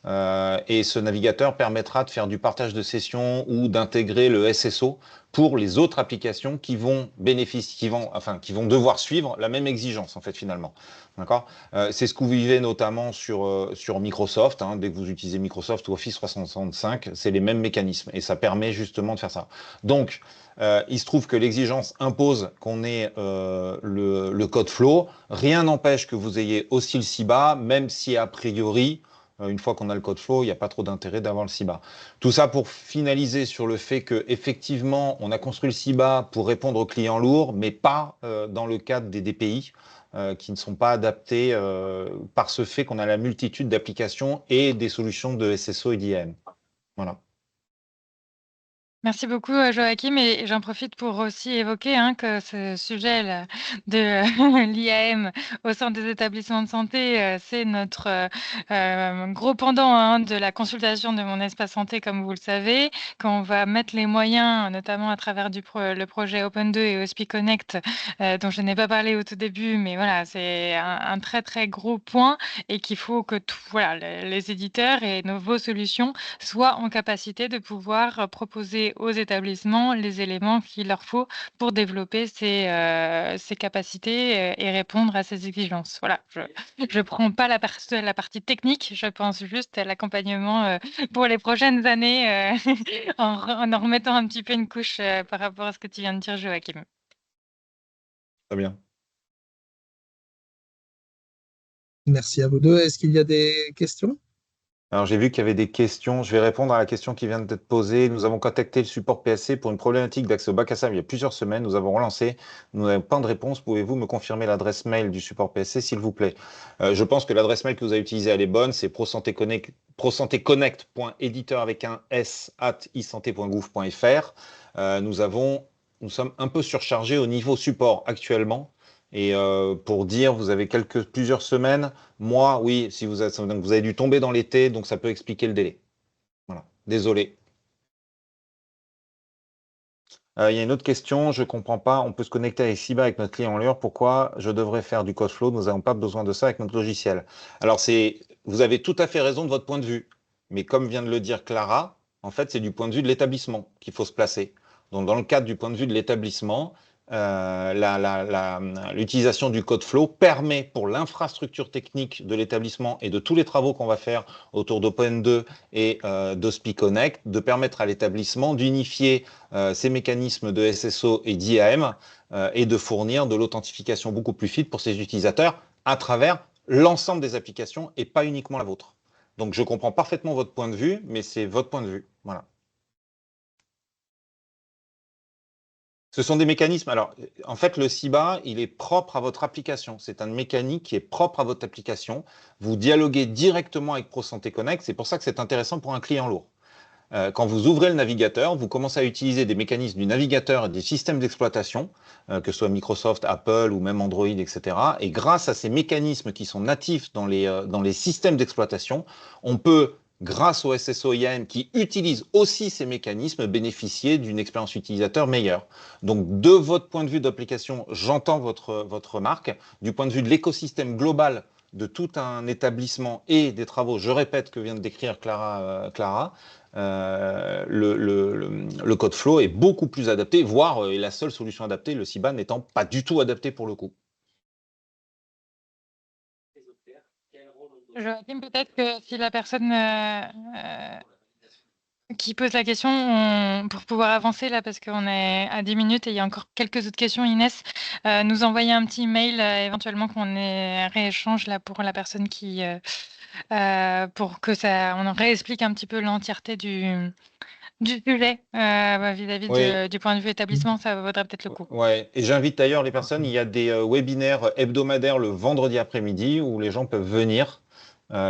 Et ce navigateur permettra de faire du partage de sessions ou d'intégrer le SSO pour les autres applications qui vont qui vont devoir suivre la même exigence en fait finalement. D'accord. C'est ce que vous vivez notamment sur Microsoft. Hein. Dès que vous utilisez Microsoft ou Office 365, c'est les mêmes mécanismes et ça permet justement de faire ça. Donc, il se trouve que l'exigence impose qu'on ait le code flow. Rien n'empêche que vous ayez aussi le CIBA, même si a priori, une fois qu'on a le code flow, il n'y a pas trop d'intérêt d'avoir le CIBA. Tout ça pour finaliser sur le fait qu'effectivement, on a construit le CIBA pour répondre aux clients lourds, mais pas dans le cadre des DPI qui ne sont pas adaptés par ce fait qu'on a la multitude d'applications et des solutions de SSO et d'IAM. Voilà. Merci beaucoup, Joachim, et j'en profite pour aussi évoquer que ce sujet de l'IAM au sein des établissements de santé, c'est notre gros pendant de la consultation de mon espace santé, comme vous le savez. Quand on va mettre les moyens, notamment à travers le projet Open2 et OSP Connect, dont je n'ai pas parlé au tout début, mais voilà, c'est un très très gros point et qu'il faut que les éditeurs et vos solutions soient en capacité de pouvoir proposer aux établissements les éléments qu'il leur faut pour développer ces capacités et répondre à ces exigences. Voilà, je prends pas la partie technique, je pense juste à l'accompagnement pour les prochaines années en remettant un petit peu une couche par rapport à ce que tu viens de dire, Joachim. Très bien. Merci à vous deux. Est-ce qu'il y a des questions? Alors, j'ai vu qu'il y avait des questions. Je vais répondre à la question qui vient d'être posée. Nous avons contacté le support PSC pour une problématique d'accès au bac à sable il y a plusieurs semaines. Nous avons relancé. Nous n'avons pas de réponse. Pouvez-vous me confirmer l'adresse mail du support PSC, s'il vous plaît? Je pense que l'adresse mail que vous avez utilisée, elle est bonne. C'est prosantéconnect.editeur avec un s@isanté.gouv.fr. Nous sommes un peu surchargés au niveau support actuellement. Et pour dire, vous avez plusieurs semaines. Moi, oui, si vous avez dû tomber dans l'été, donc ça peut expliquer le délai. Voilà, désolé. Il y a une autre question, je ne comprends pas. On peut se connecter avec CIBA avec notre client en l'heure. Pourquoi je devrais faire du code flow? Nous n'avons pas besoin de ça avec notre logiciel. Alors, vous avez tout à fait raison de votre point de vue. Mais comme vient de le dire Clara, en fait, c'est du point de vue de l'établissement qu'il faut se placer. Donc, dans le cadre du point de vue de l'établissement, l'utilisation du code flow permet pour l'infrastructure technique de l'établissement et de tous les travaux qu'on va faire autour d'Open2 et d'OSP Connect de permettre à l'établissement d'unifier ces mécanismes de SSO et d'IAM et de fournir de l'authentification beaucoup plus fine pour ses utilisateurs à travers l'ensemble des applications et pas uniquement la vôtre. Donc je comprends parfaitement votre point de vue, mais c'est votre point de vue. Voilà. Ce sont des mécanismes. Alors, en fait, le CIBA, il est propre à votre application. C'est une mécanique qui est propre à votre application. Vous dialoguez directement avec ProSanté Connect. C'est pour ça que c'est intéressant pour un client lourd. Quand vous ouvrez le navigateur, vous commencez à utiliser des mécanismes du navigateur et des systèmes d'exploitation, que ce soit Microsoft, Apple ou même Android, etc. Et grâce à ces mécanismes qui sont natifs dans les systèmes d'exploitation, on peut, grâce au SSO IAM qui utilise aussi ces mécanismes, bénéficier d'une expérience utilisateur meilleure. Donc, de votre point de vue d'application, j'entends votre remarque. Du point de vue de l'écosystème global de tout un établissement et des travaux, je répète, que vient de décrire Clara, le code flow est beaucoup plus adapté, voire est la seule solution adaptée, le CIBA n'étant pas du tout adapté pour le coup. Joachim, peut-être que si la personne qui pose la question, pour pouvoir avancer là, parce qu'on est à 10 minutes et il y a encore quelques autres questions, Inès, nous envoyer un petit mail éventuellement qu'on rééchange là pour la personne qui, pour que on en réexplique un petit peu l'entièreté du sujet vis-à-vis du point de vue établissement, ça vaudrait peut-être le coup. Ouais, et j'invite d'ailleurs les personnes, il y a des webinaires hebdomadaires le vendredi après-midi où les gens peuvent venir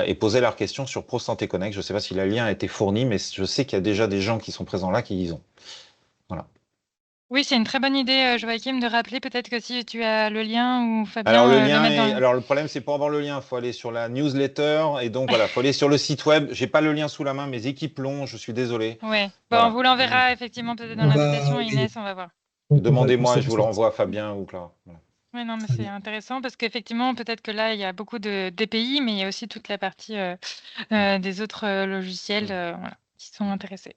et poser leurs questions sur ProSanté Connect. Je ne sais pas si le lien a été fourni, mais je sais qu'il y a déjà des gens qui sont présents là qui y sont. Voilà. Oui, c'est une très bonne idée, Joachim, de rappeler peut-être que si tu as le lien ou Alors, Fabien, le mettre dans le... alors le problème, c'est pour avoir le lien, il faut aller sur la newsletter. Et donc, voilà, il faut aller sur le site web. J'ai pas le lien sous la main, mes équipes l'ont, je suis désolé. Ouais. Bon, on Voilà. vous l'enverra effectivement peut-être dans On va, l'invitation, oui, Inès, on va voir. on va le Demandez-moi et poster je vous le ensuite. renvoie à Fabien ou Clara. Voilà. Oui, non, mais Très c'est bien. intéressant parce qu'effectivement, peut-être que là, il y a beaucoup de DPI, mais il y a aussi toute la partie des autres logiciels voilà, qui sont intéressés.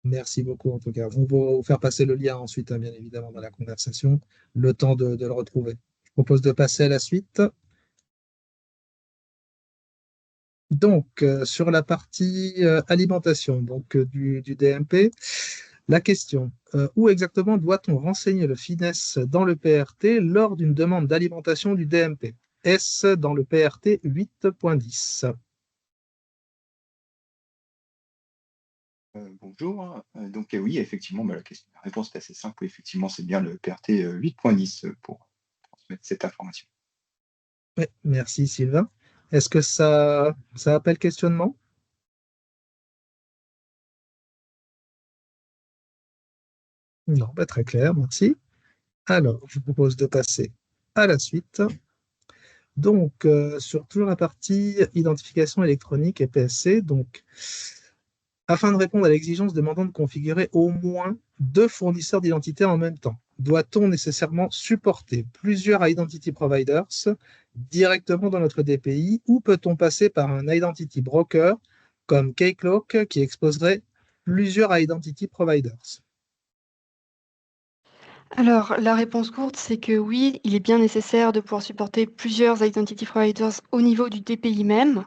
Merci beaucoup en tout cas. On va vous faire passer le lien ensuite, hein, bien évidemment, dans la conversation, le temps de le retrouver. Je propose de passer à la suite. Donc, sur la partie alimentation du DMP, la question, où exactement doit-on renseigner le FINES dans le PRT lors d'une demande d'alimentation du DMP? Est-ce dans le PRT 8.10? Bonjour. Donc oui, effectivement, la réponse est assez simple. Oui, effectivement, c'est bien le PRT 8.10 pour transmettre cette information. Oui, merci Sylvain. Est-ce que ça appelle questionnement? Non, très clair, merci. Alors, je vous propose de passer à la suite. Donc, sur toujours la partie identification électronique et PSC, donc, afin de répondre à l'exigence demandant de configurer au moins 2 fournisseurs d'identité en même temps, doit-on nécessairement supporter plusieurs identity providers directement dans notre DPI ou peut-on passer par un identity broker comme Keycloak qui exposerait plusieurs identity providers? Alors, la réponse courte, c'est que oui, il est bien nécessaire de pouvoir supporter plusieurs identity providers au niveau du DPI même.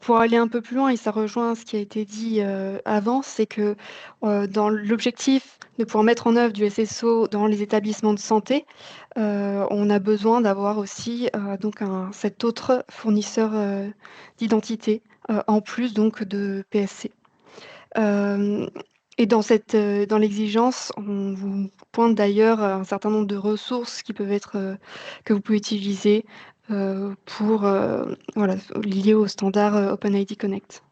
Pour aller un peu plus loin, et ça rejoint ce qui a été dit avant, c'est que dans l'objectif de pouvoir mettre en œuvre du SSO dans les établissements de santé, on a besoin d'avoir aussi cet autre fournisseur d'identité en plus donc de PSC. Et dans l'exigence, on vous pointe d'ailleurs un certain nombre de ressources qui peuvent être que vous pouvez utiliser pour liées au standard OpenID Connect.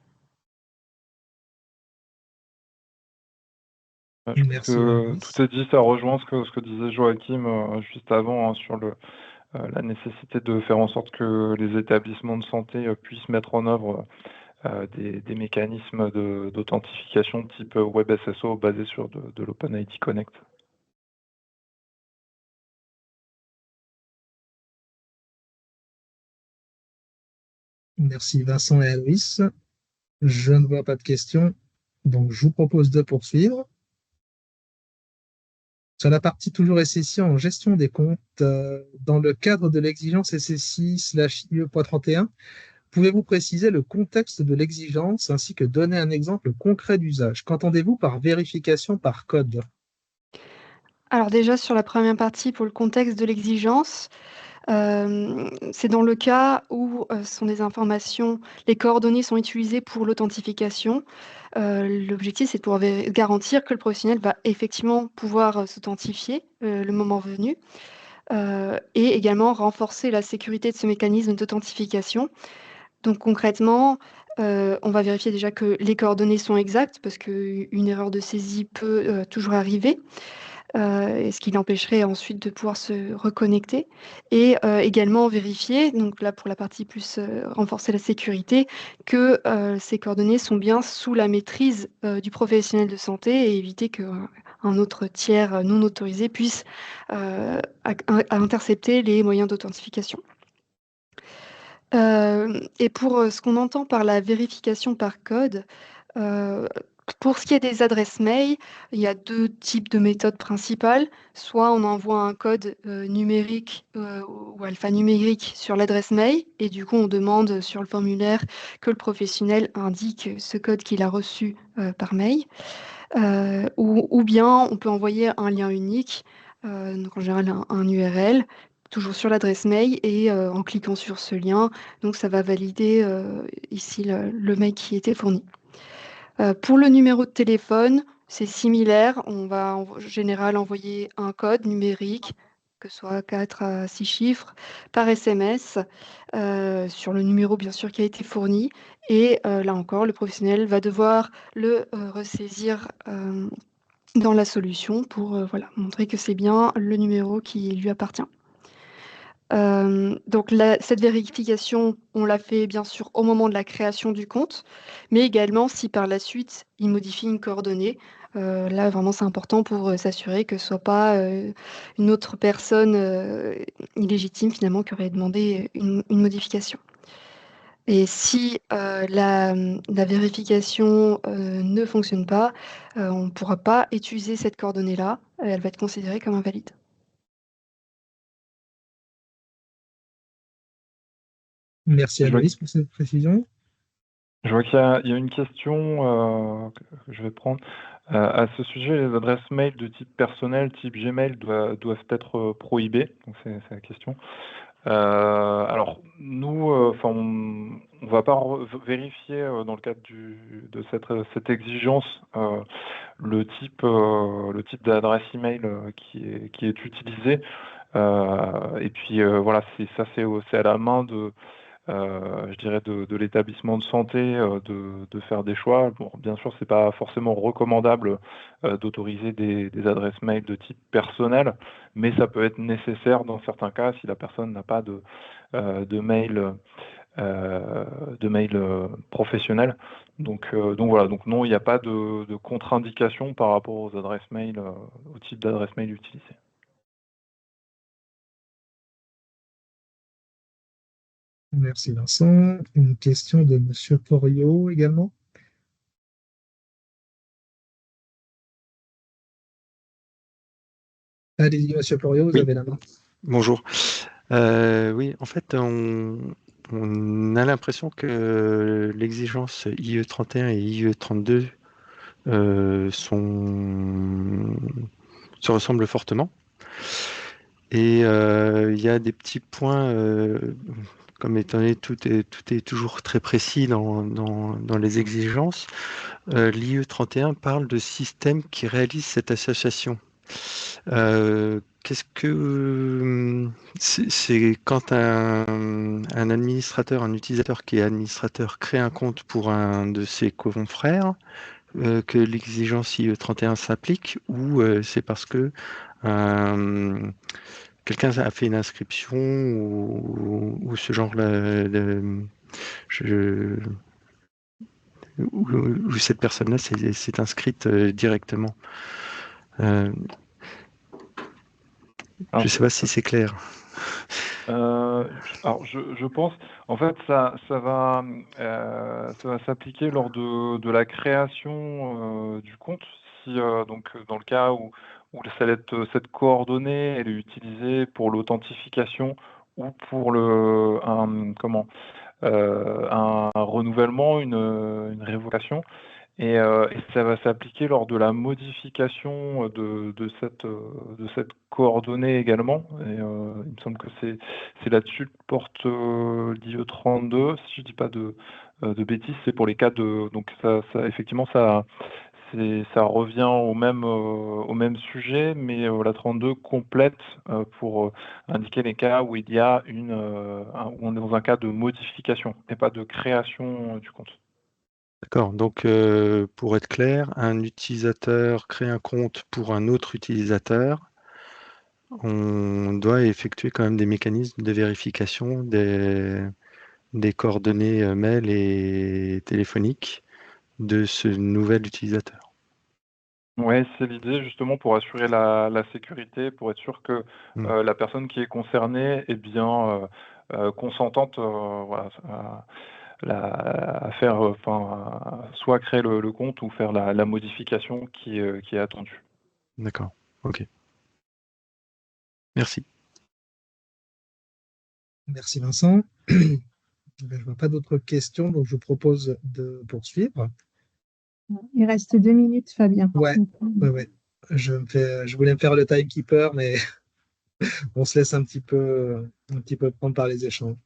Je pense Merci, que Anaïs. tout est dit, ça rejoint ce que disait Joachim juste avant hein, sur la nécessité de faire en sorte que les établissements de santé puissent mettre en œuvre des mécanismes d'authentification type WebSSO basés sur de l'OpenID Connect. Merci Vincent et Aloïs. Je ne vois pas de questions, donc je vous propose de poursuivre. Sur la partie toujours SSI en gestion des comptes, dans le cadre de l'exigence SSI/IE.31, pouvez-vous préciser le contexte de l'exigence ainsi que donner un exemple concret d'usage? Qu'entendez-vous par vérification par code? Alors déjà sur la première partie pour le contexte de l'exigence, c'est dans le cas où ce sont des informations, les coordonnées sont utilisées pour l'authentification. L'objectif, c'est de pouvoir garantir que le professionnel va effectivement pouvoir s'authentifier le moment venu et également renforcer la sécurité de ce mécanisme d'authentification. Donc concrètement, on va vérifier déjà que les coordonnées sont exactes parce qu'une erreur de saisie peut toujours arriver. Et ce qui l'empêcherait ensuite de pouvoir se reconnecter et également vérifier, donc là pour la partie plus renforcer la sécurité, que ces coordonnées sont bien sous la maîtrise du professionnel de santé et éviter qu'un autre tiers non autorisé puisse intercepter les moyens d'authentification. Et pour ce qu'on entend par la vérification par code, pour ce qui est des adresses mail, il y a 2 types de méthodes principales. Soit on envoie un code numérique ou alphanumérique sur l'adresse mail et du coup on demande sur le formulaire que le professionnel indique ce code qu'il a reçu par mail. Ou bien on peut envoyer un lien unique, donc en général un URL, toujours sur l'adresse mail et en cliquant sur ce lien, donc ça va valider ici le mail qui était fourni. Pour le numéro de téléphone, c'est similaire. On va en général envoyer un code numérique, que ce soit 4 à 6 chiffres, par SMS, sur le numéro bien sûr qui a été fourni. Et là encore, le professionnel va devoir le ressaisir dans la solution pour voilà, montrer que c'est bien le numéro qui lui appartient. Donc cette vérification, on l'a fait bien sûr au moment de la création du compte, mais également si par la suite il modifie une coordonnée. Là vraiment c'est important pour s'assurer que ce soit pas une autre personne illégitime finalement qui aurait demandé une modification. Et si la vérification ne fonctionne pas, on ne pourra pas utiliser cette coordonnée-là. Elle va être considérée comme invalide. Merci Anaïs pour cette précision. Je vois qu'il y a une question que je vais prendre. À ce sujet, les adresses mail de type personnel, type Gmail, doivent être prohibées. Donc c'est la question. Alors, nous, on ne va pas vérifier dans le cadre de cette exigence le type d'adresse email qui est utilisé. Et puis voilà, c'est à la main je dirais de l'établissement de santé de faire des choix. Bon, bien sûr, c'est pas forcément recommandable d'autoriser des adresses mail de type personnel, mais ça peut être nécessaire dans certains cas si la personne n'a pas de mail professionnel. Donc voilà. Donc non, il n'y a pas de contre-indication par rapport aux adresses mail, au type d'adresse mail utilisée. Merci Vincent. Une question de Monsieur Porio également. Allez-y, Monsieur Porio, vous avez la main. Bonjour. Oui, en fait, on a l'impression que l'exigence IE31 et IE32 se ressemblent fortement. Et il y a des petits points, comme étant donné tout est toujours très précis dans les exigences. L'IE31 parle de systèmes qui réalisent cette association. Qu'est-ce que c'est quand un administrateur, un utilisateur qui est administrateur crée un compte pour un de ses confrères que l'exigence IE31 s'applique, ou c'est parce que quelqu'un a fait une inscription ou ce genre-là, où cette personne-là s'est inscrite directement. Je ne sais pas si c'est clair. Alors, je pense, en fait, ça va s'appliquer lors de la création du compte. Si donc dans le cas où cette coordonnée elle est utilisée pour l'authentification ou pour un renouvellement, une révocation. Et ça va s'appliquer lors de la modification de cette coordonnée également. Et il me semble que c'est là-dessus que porte l'IE32, si je ne dis pas de bêtises, c'est pour les cas de... Donc ça effectivement, ça revient au même sujet, mais la 32 complète pour indiquer les cas où il y a où on est dans un cas de modification et pas de création du compte. D'accord, donc pour être clair, un utilisateur crée un compte pour un autre utilisateur, on doit effectuer quand même des mécanismes de vérification des coordonnées mail et téléphoniques de ce nouvel utilisateur. Oui, c'est l'idée justement pour assurer la sécurité, pour être sûr que la personne qui est concernée est bien consentante voilà, à faire, soit créer le compte ou faire la modification qui est attendue. D'accord, ok. Merci. Merci Vincent. Je ne vois pas d'autres questions, donc je vous propose de poursuivre. Il reste 2 minutes, Fabien. Ouais. Je voulais me faire le timekeeper, mais on se laisse un petit peu prendre par les échanges.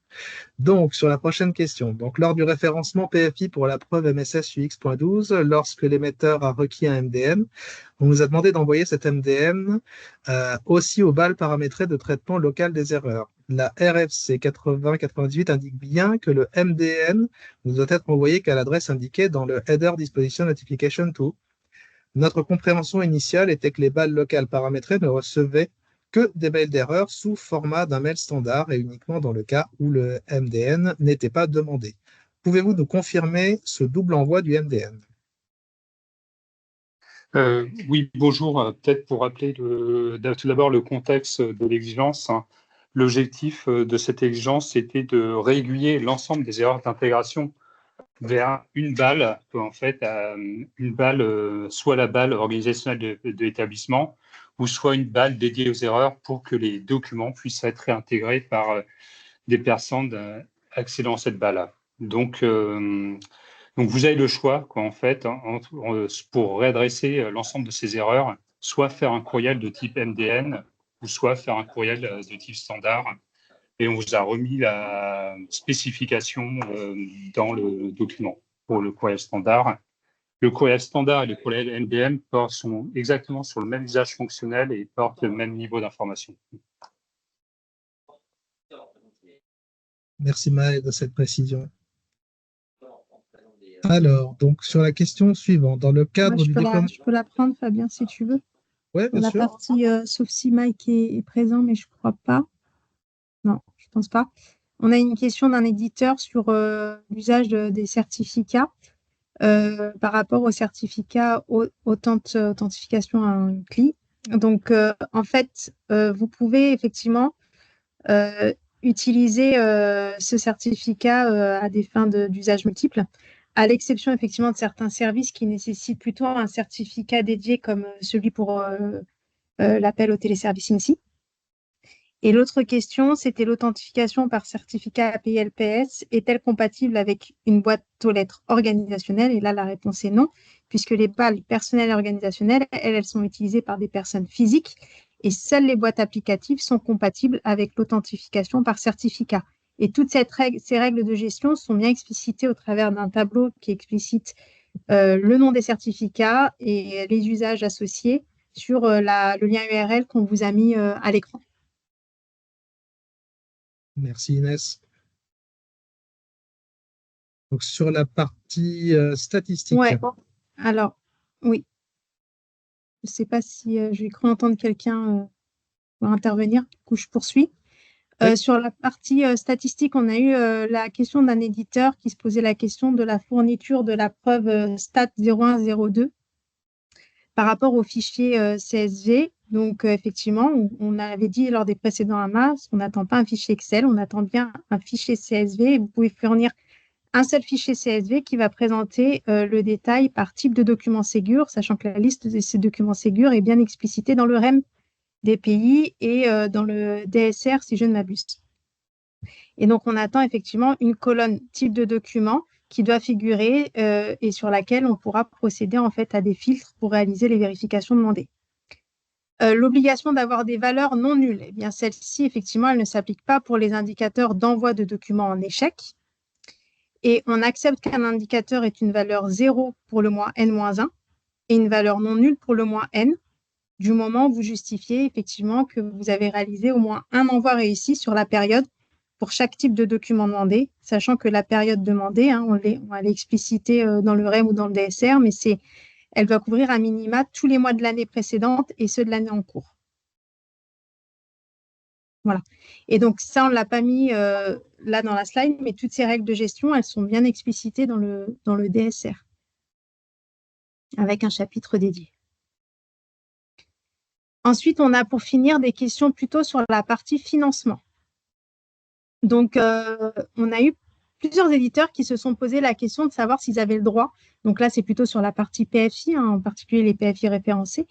Donc, sur la prochaine question. Donc, lors du référencement PFI pour la preuve MSS UX.12, lorsque l'émetteur a requis un MDM, on nous a demandé d'envoyer cet MDM aussi au BAL paramétré de traitement local des erreurs. La RFC 8098 indique bien que le MDM ne doit être envoyé qu'à l'adresse indiquée dans le Header Disposition Notification 2. Notre compréhension initiale était que les balles locales paramétrées ne recevaient que des mails d'erreur sous format d'un mail standard et uniquement dans le cas où le MDN n'était pas demandé. Pouvez-vous nous confirmer ce double envoi du MDN? Oui, bonjour. Peut-être pour rappeler tout d'abord le contexte de l'exigence. L'objectif de cette exigence, c'était de réaiguiller l'ensemble des erreurs d'intégration vers une balle, en fait, une balle, soit la balle organisationnelle de l'établissement, ou soit une balle dédiée aux erreurs pour que les documents puissent être réintégrés par des personnes accédant à cette balle. Donc, vous avez le choix, quoi, en fait, pour réadresser l'ensemble de ces erreurs, soit faire un courriel de type MDN, ou soit faire un courriel de type standard. Et on vous a remis la spécification dans le document pour le courriel standard. Le courriel standard et le courriel MDM sont exactement sur le même usage fonctionnel et portent le même niveau d'information. Merci Maël de cette précision. Alors, donc sur la question suivante, dans le cadre du déploiement... Je peux la prendre, Fabien, si tu veux. Oui, bien sûr. La partie, sauf si Mike est présent, mais je ne crois pas. Non, je ne pense pas. On a une question d'un éditeur sur l'usage des certificats par rapport aux certificats authentification à un CLI. Donc, en fait, vous pouvez effectivement utiliser ce certificat à des fins d'usage multiples, à l'exception effectivement de certains services qui nécessitent plutôt un certificat dédié comme celui pour l'appel au téléservice INSI. Et l'autre question, c'était l'authentification par certificat API LPS est-elle compatible avec une boîte aux lettres organisationnelle? Et là, la réponse est non, puisque les balles personnelles et organisationnelles, elles sont utilisées par des personnes physiques et seules les boîtes applicatives sont compatibles avec l'authentification par certificat. Et toutes ces règles de gestion sont bien explicitées au travers d'un tableau qui explicite le nom des certificats et les usages associés sur le lien URL qu'on vous a mis à l'écran. Merci Inès. Donc sur la partie statistique. Ouais. Alors, oui. Je ne sais pas si j'ai cru entendre quelqu'un intervenir. Du coup, je poursuis. Oui. Sur la partie statistique, on a eu la question d'un éditeur qui se posait la question de la fourniture de la preuve stat 0102 par rapport au fichier CSV. Donc, effectivement, on avait dit lors des précédents AMA, on n'attend pas un fichier Excel, on attend bien un fichier CSV. Et vous pouvez fournir un seul fichier CSV qui va présenter le détail par type de document Ségur, sachant que la liste de ces documents Ségur est bien explicitée dans le REM des pays et dans le DSR, si je ne m'abuse. Et donc, on attend effectivement une colonne type de document qui doit figurer et sur laquelle on pourra procéder en fait à des filtres pour réaliser les vérifications demandées. L'obligation d'avoir des valeurs non nulles, eh bien celle-ci, effectivement, elle ne s'applique pas pour les indicateurs d'envoi de documents en échec. Et on accepte qu'un indicateur est une valeur 0 pour le mois N-1 et une valeur non nulle pour le mois N, du moment où vous justifiez effectivement que vous avez réalisé au moins un envoi réussi sur la période pour chaque type de document demandé, sachant que la période demandée, on va l'expliciter dans le REM ou dans le DSR, mais elle doit couvrir à minima tous les mois de l'année précédente et ceux de l'année en cours. Voilà. Et donc, ça, on ne l'a pas mis là dans la slide, mais toutes ces règles de gestion, elles sont bien explicitées dans le DSR, avec un chapitre dédié. Ensuite, on a pour finir des questions plutôt sur la partie financement. Donc, on a eu plusieurs éditeurs qui se sont posé la question de savoir s'ils avaient le droit, donc là, c'est plutôt sur la partie PFI, en particulier les PFI référencés,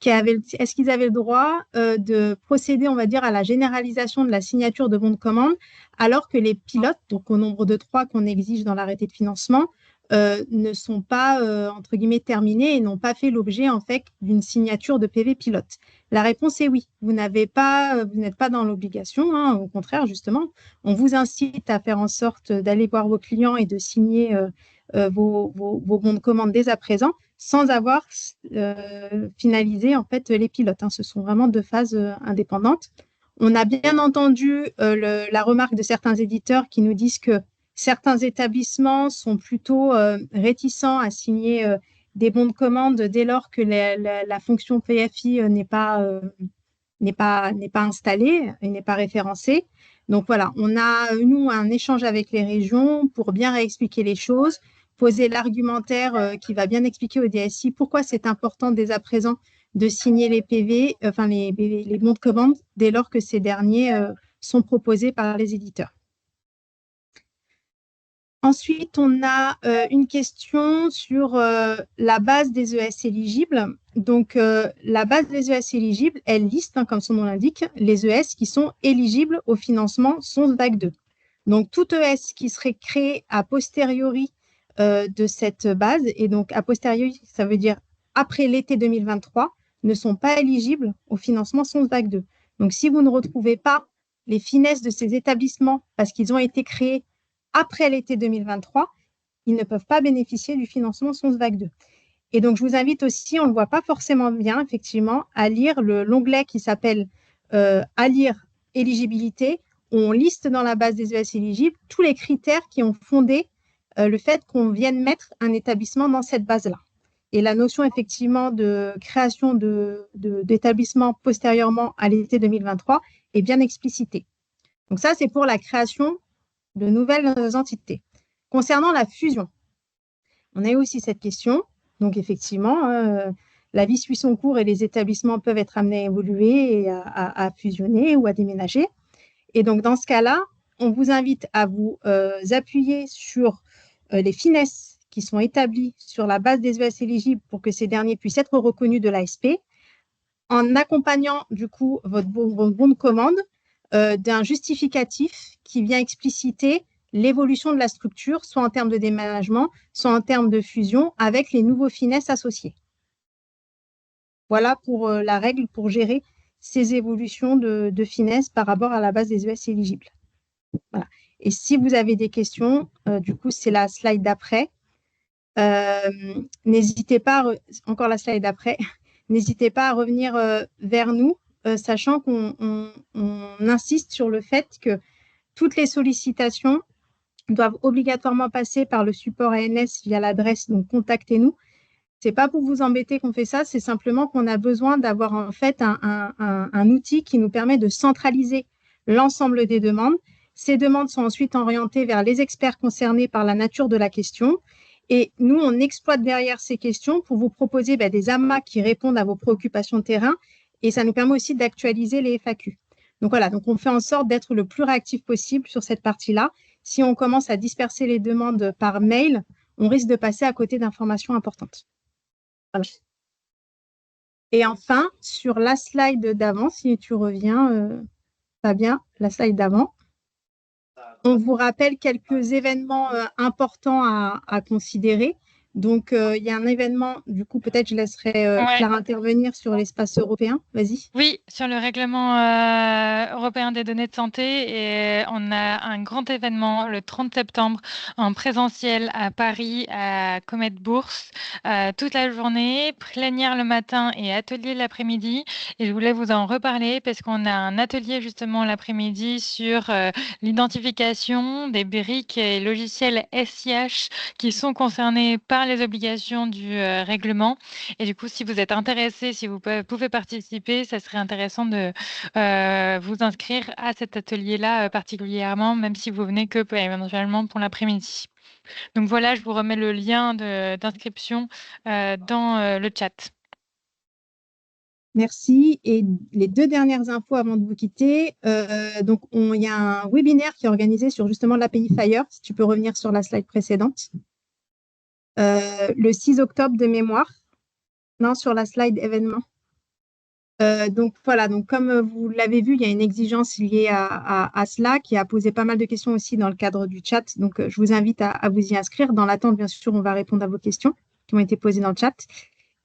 est-ce qu'ils avaient le droit de procéder, on va dire, à la généralisation de la signature de bons de commande, alors que les pilotes, donc au nombre de 3 qu'on exige dans l'arrêté de financement, ne sont pas, entre guillemets, terminés et n'ont pas fait l'objet, en fait, d'une signature de PV pilote. La réponse est oui. Vous n'êtes pas dans l'obligation, au contraire, justement. On vous incite à faire en sorte d'aller voir vos clients et de signer vos bons de commande dès à présent, sans avoir finalisé, en fait, les pilotes. Ce sont vraiment 2 phases indépendantes. On a bien entendu la remarque de certains éditeurs qui nous disent que certains établissements sont plutôt réticents à signer des bons de commande dès lors que la fonction PFI n'est pas installée et n'est pas référencée. Donc voilà, on a, nous, un échange avec les régions pour bien réexpliquer les choses, poser l'argumentaire qui va bien expliquer au DSI pourquoi c'est important dès à présent de signer les PV, enfin les bons de commande, dès lors que ces derniers sont proposés par les éditeurs. Ensuite, on a une question sur la base des ES éligibles. Donc, la base des ES éligibles, elle liste, comme son nom l'indique, les ES qui sont éligibles au financement SONS Bac 2. Donc, tout ES qui serait créé a posteriori de cette base, et donc a posteriori, ça veut dire après l'été 2023, ne sont pas éligibles au financement SONS Bac 2. Donc, si vous ne retrouvez pas les finesses de ces établissements parce qu'ils ont été créés après l'été 2023, ils ne peuvent pas bénéficier du financement SONS Bac 2. Et donc, je vous invite aussi, on ne le voit pas forcément bien, effectivement, à lire l'onglet qui s'appelle à lire éligibilité, où on liste dans la base des ES éligibles tous les critères qui ont fondé le fait qu'on vienne mettre un établissement dans cette base-là. Et la notion, effectivement, de création d'établissement postérieurement à l'été 2023 est bien explicitée. Donc ça, c'est pour la création de nouvelles entités. Concernant la fusion, on a eu aussi cette question. Donc, effectivement, la vie suit son cours et les établissements peuvent être amenés à évoluer et à fusionner ou à déménager. Et donc, dans ce cas-là, on vous invite à vous appuyer sur les finesses qui sont établies sur la base des ES éligibles pour que ces derniers puissent être reconnus de l'ASP, en accompagnant, du coup, votre bon de commande d'un justificatif qui vient expliciter l'évolution de la structure, soit en termes de déménagement, soit en termes de fusion, avec les nouveaux finesses associés. Voilà pour la règle pour gérer ces évolutions de finesses par rapport à la base des ES éligibles. Voilà. Et si vous avez des questions, du coup, c'est la slide d'après. N'hésitez pas, encore la slide d'après, n'hésitez pas à revenir vers nous, sachant qu'on insiste sur le fait que toutes les sollicitations doivent obligatoirement passer par le support ANS via l'adresse, donc contactez-nous. Ce n'est pas pour vous embêter qu'on fait ça, c'est simplement qu'on a besoin d'avoir en fait un outil qui nous permet de centraliser l'ensemble des demandes. Ces demandes sont ensuite orientées vers les experts concernés par la nature de la question. Et nous, on exploite derrière ces questions pour vous proposer des amas qui répondent à vos préoccupations de terrain. Et ça nous permet aussi d'actualiser les FAQ. Donc voilà, donc on fait en sorte d'être le plus réactif possible sur cette partie-là. Si on commence à disperser les demandes par mail, on risque de passer à côté d'informations importantes. Voilà. Et enfin, sur la slide d'avant, si tu reviens, Fabien, la slide d'avant, on vous rappelle quelques événements importants à considérer. Donc, il y a un événement, du coup, peut-être je laisserai Claire intervenir sur l'espace européen. Vas-y. Oui, sur le règlement européen des données de santé. Et on a un grand événement le 30 septembre en présentiel à Paris, à Comet Bourse, toute la journée, plénière le matin et atelier l'après-midi. Et je voulais vous en reparler parce qu'on a un atelier justement l'après-midi sur l'identification des briques et logiciels SIH qui sont concernés par les obligations du règlement. Et du coup, si vous êtes intéressé, si vous pouvez participer, ça serait intéressant de vous inscrire à cet atelier-là particulièrement, même si vous venez que éventuellement pour l'après-midi. Donc voilà, je vous remets le lien d'inscription dans le chat. Merci. Et les deux dernières infos avant de vous quitter. Donc, il y a un webinaire qui est organisé sur justement l'API Fire, si tu peux revenir sur la slide précédente. Le 6 octobre de mémoire. Non, sur la slide événement. Donc, voilà. Donc, comme vous l'avez vu, il y a une exigence liée à cela qui a posé pas mal de questions aussi dans le cadre du chat. Donc, je vous invite à vous y inscrire. Dans l'attente, bien sûr, on va répondre à vos questions qui ont été posées dans le chat.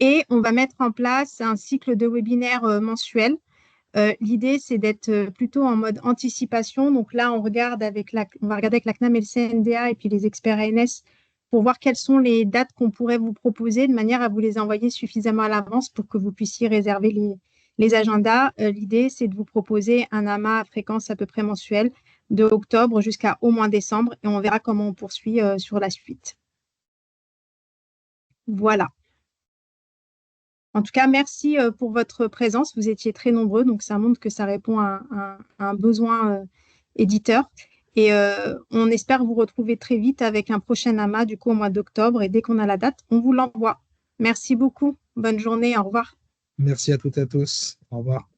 Et on va mettre en place un cycle de webinaires mensuel. L'idée, c'est d'être plutôt en mode anticipation. Donc là, on va regarder avec la CNAM et le CNDA et puis les experts ANS pour voir quelles sont les dates qu'on pourrait vous proposer de manière à vous les envoyer suffisamment à l'avance pour que vous puissiez réserver les agendas. L'idée, c'est de vous proposer un amas à fréquence à peu près mensuelle de octobre jusqu'à au moins décembre et on verra comment on poursuit sur la suite. Voilà. En tout cas, merci pour votre présence. Vous étiez très nombreux, donc ça montre que ça répond à un besoin éditeur. Et on espère vous retrouver très vite avec un prochain AMA, du coup, au mois d'octobre. Et dès qu'on a la date, on vous l'envoie. Merci beaucoup. Bonne journée. Au revoir. Merci à toutes et à tous. Au revoir.